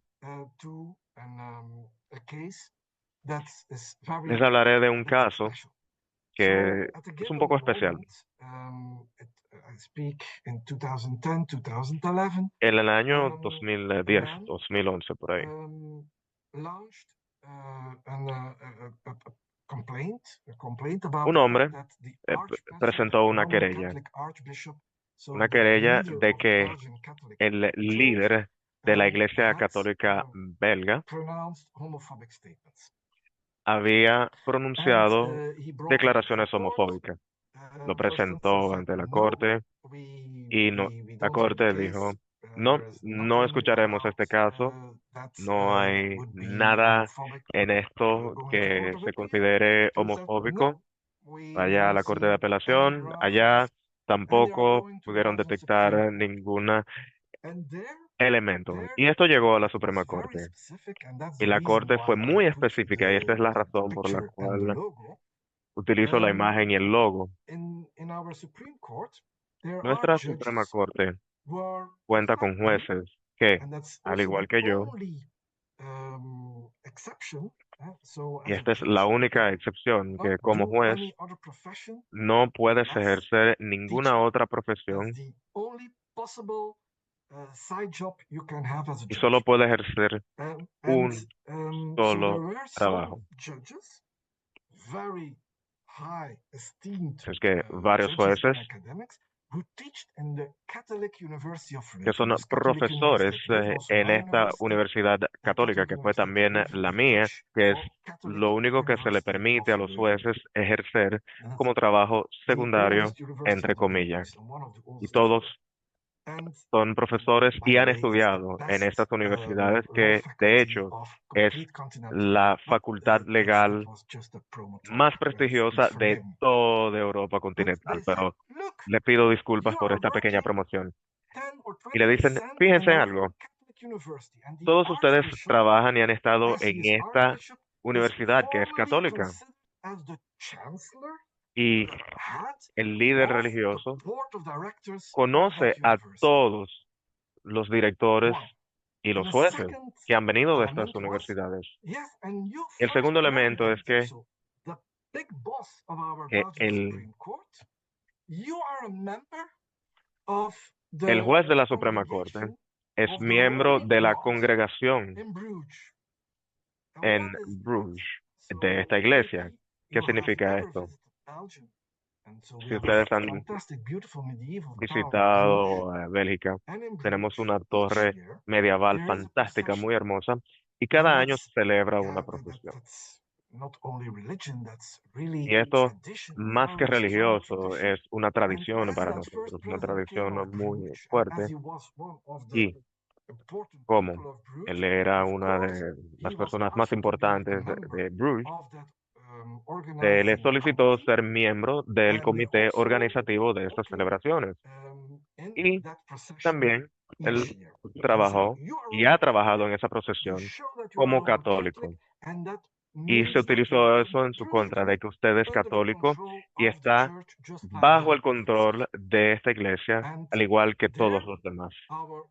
les hablaré de un caso que es un poco especial. En el año 2010, 2011, por ahí, un hombre presentó una querella de que el líder de la Iglesia Católica belga había pronunciado declaraciones homofóbicas. Lo presentó ante la corte y la corte dijo, no escucharemos este caso, no hay nada en esto que se considere homofóbico. Vaya a la corte de apelación, allá tampoco pudieron detectar ningún elemento. Y esto llegó a la Suprema Corte. Y la Corte fue muy específica y esta es la razón por la cual utilizo la imagen y el logo. Nuestra Suprema Corte cuenta con jueces que, al igual que yo, y esta es la única excepción, que como juez no puedes ejercer ninguna otra profesión y solo puedes ejercer un solo trabajo. Es que varios jueces que son profesores en esta universidad católica, que fue también la mía, que es lo único que se le permite a los jueces ejercer como trabajo secundario, entre comillas. Y todos son profesores y han estudiado en estas universidades que, de hecho, es la facultad legal más prestigiosa de toda Europa continental, pero le pido disculpas por esta pequeña promoción. Y le dicen, fíjense en algo, todos ustedes trabajan y han estado en esta universidad que es católica. Y had el líder both the religioso board of directors of conoce that a university. todos los directores One. y And los the jueces second que han venido de estas element was, universidades. yes, and you El first segundo learned elemento that es que so the big boss of our que Belgian Supreme Court, you are a member of el the juez de la Suprema Corte congregation es of the miembro Holy de la Lot congregación in Bruges. And en what is that? Bruges de So esta iglesia. maybe ¿Qué you have significa ever esto? visited Belgium. And so we Si have ustedes a han fantastic, beautiful medieval tower in Bruges. visitado Bélgica, And in tenemos Bruges, una each torre year, medieval there is a fantástica, procession. muy hermosa, y And cada año that's, se celebra una yeah, procesión. that's not only religion, that's really Y esto, tradition, a más que very strong religioso, tradition. es una And tradición as para that first nosotros, una president came tradición of muy Bruges, and fuerte. as he was one of the Y important como people of Bruges, él era of una course, de las he was personas más asked to be a importantes member de Bruges, of that se le organizing solicitó committee. ser miembro del And comité also, organizativo de estas okay, celebraciones. in Y that procession también él each year. And so trabajó you are y Roman ha trabajado en Catholic, esa you procesión show that you are como Roman católico. Catholic, and that Y se means that you utilizó are eso en su contra, truly de que usted es under the católico control y of the está church, just like bajo the el control de esta iglesia, and al igual que there todos los demás. our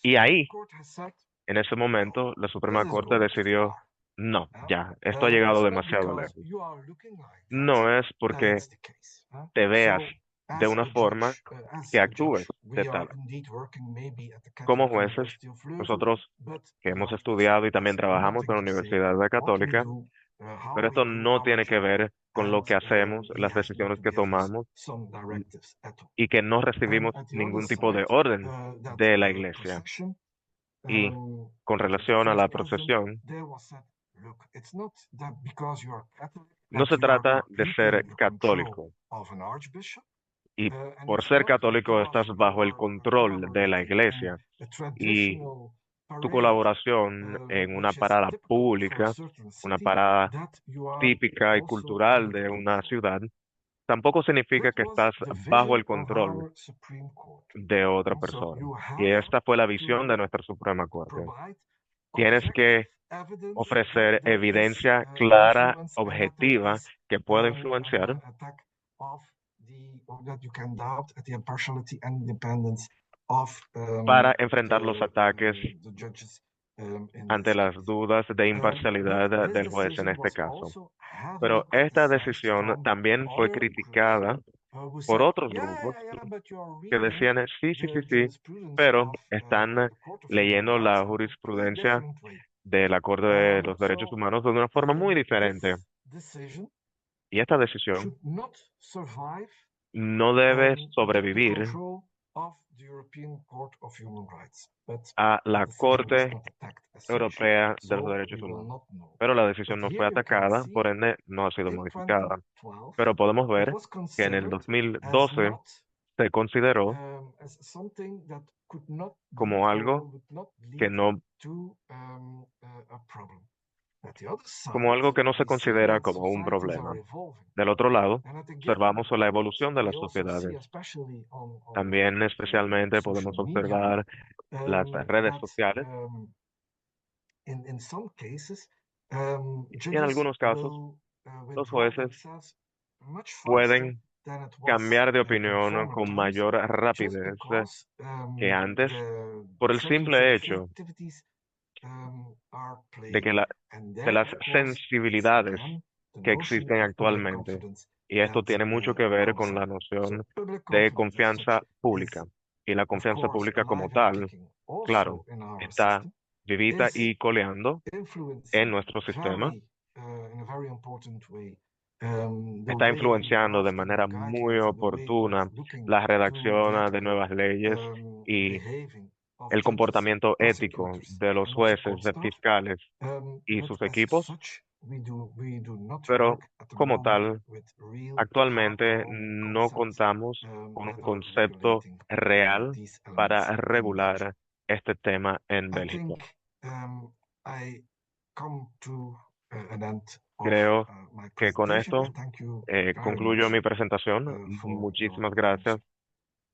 Y Supreme ahí, Court has said, en ese no, momento, la this Suprema is Corte going too decidió, far. no, Yeah? ya, esto ha llegado It's not demasiado because lejos. you are looking like that No es that porque it's the case. te veas So, de as una a forma judge, que actúes de we are tal. indeed working maybe at the Como Catholic jueces, University of Leuven, nosotros but que hemos like estudiado y también has trabajamos en la nothing to say Universidad what we Católica, do, how pero we esto do no our tiene que job, ver con lo and que hacemos, he las has not decisiones to que give us tomamos some directives at all. y que no And recibimos at the other ningún tipo de side, orden that de la iglesia. procession, Y con the relación a first la president, procesión, there was said, look, it's not that because you are Catholic no that se you are trata de completely ser under control católico. of an archbishop, Y and por it's ser not católico because estás you bajo el are control de la collaborating in iglesia. a Y traditional tu parade, colaboración en una which is parada typical for a pública, certain una city, parada that you are típica y also cultural under the de una control. ciudad, tampoco significa That que was estás the bajo vision el of control our Supreme Court. de otra So persona. you Y have esta fue la to visión de nuestra Suprema Corte. provide Tienes objective que evidence ofrecer that this evidencia clara, influence and that there objetiva, is que pueda an influenciar attack of or that you can doubt at the impartiality and independence of para enfrentar los ataques the judges in ante this las case. dudas de But imparcialidad this del juez en decision este was caso. also heavily Pero esta criticized decisión from también fue other groups criticada who por said, otros yeah, grupos but you are que reading decían, sí, sí, the sí, sí, jurisprudence pero of están the Court of Human leyendo Rights la in a completely jurisprudencia different way. de la Corte de los Derechos So Humanos de una forma muy diferente. this decision Y esta decisión should not survive no debe the sobrevivir control of the European Court of Human Rights. But a la the decision was Corte not attacked as such, Europea de los so Derechos we will Humanos. not know. Pero la decisión But no fue here you can atacada, see por ende no ha sido in modificada. 2012 Pero podemos it ver was que en el considered as 2012 not se consideró as something that could not como lead or algo would not que lead no, to a problem. At the other como side, algo que no se we see considera that como un societies problema. are evolving. Del otro lado, And at a given observamos la point, evolución de las we also see, sociedades. especially on También especialmente social podemos media, observar las redes that sociales in some cases, y en algunos casos los withdraw jueces themselves much faster pueden than it was cambiar de in opinión former con times, mayor just rapidez because que antes, the por el certain simple hecho sensitivities are de que playing. And de there, las of course, it's sensibilidades again the que notion existen of public actualmente. confidence Y esto that tiene mucho que ver con comes la in. So noción public de confidence as confianza such pública. is, Y la of confianza course, pública como alive and tal, kicking claro, also in our está system, vivita is y coleando en influencing nuestro sistema, very, in a very important way, the está way we influenciando de draft the manera new muy guidelines and the way of oportuna looking la to redacción de the nuevas leyes y behaving of el judges, comportamiento ético prosecutors, de los and also jueces, court de staff. fiscales y But sus as equipos, such, we do not pero work at the como moment tal, with real actualmente hard law no concepts contamos con un that are concepto regulating real these para elements in Belgium. regular este tema en I Bélgica. think I come to an end of Creo my que con presentation. esto Thank you very concluyo much mi presentación. for your Muchísimas attention. gracias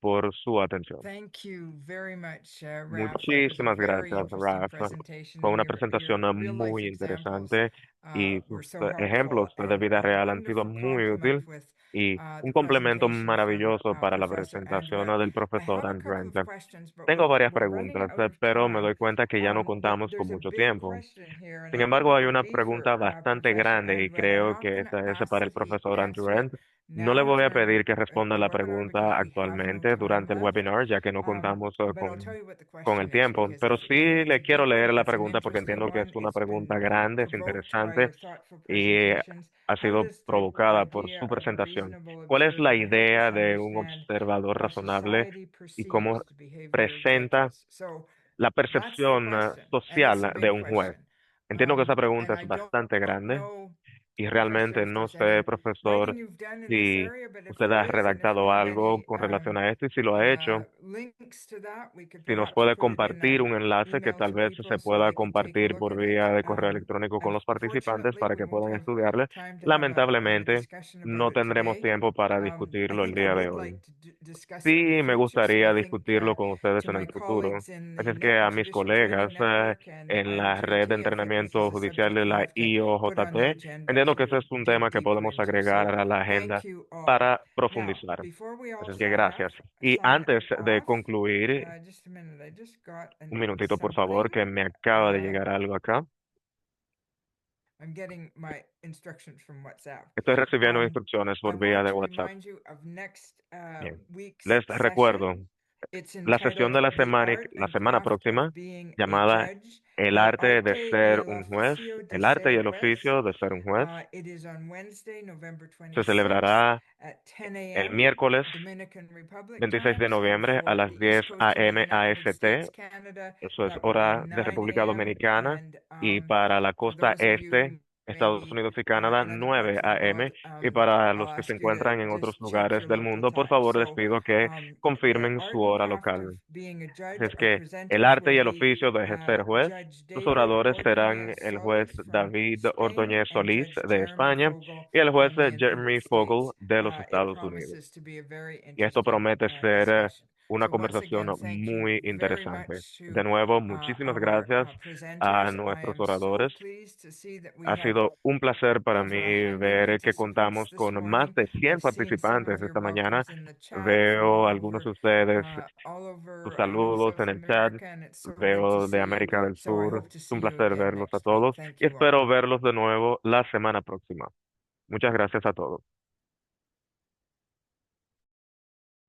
por su atención. Thank you very much, Raf. That was a Muchísimas very gracias, interesting Raf. presentation, Fue and una your presentación real life muy examples interesante. y were sus so helpful ejemplos de and vida a real han sido wonderful muy complement útil with y un the complemento presentation from maravilloso para la Professor presentación Andrent. del I profesor have a couple Andrent. of questions, but Tengo varias we're running preguntas, out of pero me time. doy cuenta que ya no contamos con There's a mucho big tiempo. question here, and Sin I think embargo, it hay would una be for pregunta bastante Professor grande y Andrent. I'm creo not que going to esta es ask para el that he profesor answer it Andrent. No le now voy a tonight pedir que responda in la the webinar because pregunta we have no actualmente time durante el left. webinar, ya que no contamos But I'll tell you what the con el question is tiempo, because pero I sí think it's le a quiero big one. leer la It's an pregunta porque interesting entiendo que one. es una It's pregunta been grande, es provoked by interesante your thoughtful y presentations. ha How sido does the provocada por idea su of a presentación. reasonable ¿Cuál es la observer help us idea de un understand observador how razonable society y cómo perceives the behavior of presenta judges? So la that's the percepción question, and it's a social de big un juez? question. Entiendo que esa pregunta And es I don't bastante grande know, y Professor, realmente if no there's sé, any profesor, writing you've done in this si area, but if usted ha there is, and if you redactado have algo any con relación a esto y si lo ha hecho, links to that, we could si nos perhaps puede put it in compartir a un enlace que email tal to vez people se so pueda they could take a compartir look por at it. vía de correo electrónico con los participantes Unfortunately, para we que won't puedan have estudiarle. time to have a Lamentablemente, discussion no about it tendremos today. tiempo para I discutirlo el think I día de would hoy. like to discuss it in the Sí, me future, so I gustaría think discutirlo con ustedes to en my el futuro. colleagues in Así the es que a mis Judicial colegas Training Network en and la red de JT, I think this is entrenamiento a judicial subject de we la have to put on the IOJT, agenda entiendo que ese to es un dig tema que deeper podemos into. So agregar a la thank agenda you all. para Now, profundizar. before we all Así es que gracias. Y sign antes de off, concluir, just a minute, I just got un minutito, por favor, something. que me acaba de llegar algo acá. I'm getting my instructions from WhatsApp. Estoy recibiendo I instrucciones por vía want de to WhatsApp. remind you of next Bien. week's Les recuerdo session. It's la sesión de entitled The Art la and semana Craft of próxima, Being a llamada Judge, El El arte de Arte y ser el un juez, Oficio de el arte y Ser el Juez. oficio de ser un juez. It is on Wednesday, November Se 26th celebrará at 10 el a.m. miércoles Dominican Republic 26 de times, and noviembre a for las the 10 East Coast of the a.m. United States, AST. Canada, Eso es that would be hora de 9 República a.m. Dominicana. And Y para la for costa those of you este, who may Estados be Unidos y Canadá, in other 9 parts of the world, a.m. Y para I'll los que se ask you to encuentran en otros just check lugares your del local mundo, por time. favor, les So pido que the confirmen su art and hora craft of local. being a Así judge, es our que el presenters arte will y el be oficio de ser juez, Judge los David oradores serán Ordonez el juez Solis from David Spain Ordóñez and Solís Judge de Jeremy España Fogel y el juez from the Jeremy United Fogel States. de los It Estados Unidos. promises to be a very Y esto interesting promete ser discussion. una So once conversación again, thank you muy very interesante. much to De nuevo, muchísimas our gracias a presenters. I nuestros am so oradores. pleased to see that we Ha have sido un placer para mí over 100 ver que participants contamos this con más morning. de 100 I've seen some participantes of your esta mañana. welcomes in the chat from Veo algunos de ustedes, all sus over saludos South en el chat. America, and it's so good to Veo de see you. América del So I Sur. hope to Es un see you placer again verlos a next week. todos Thank y you all. espero verlos de nuevo la semana próxima. Muchas gracias a todos.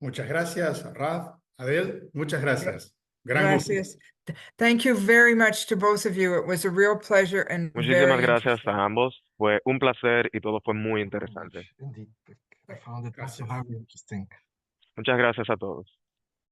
Muchas gracias, Raf. Adel, muchas gracias. Gran gusto. Gracias. Thank you very much to both of you. It was a real pleasure and Muchísimas very gracias interesting. a ambos. Fue un placer y todo fue muy interesante. Indeed, I found it also Gracias. very interesting. Muchas gracias a todos.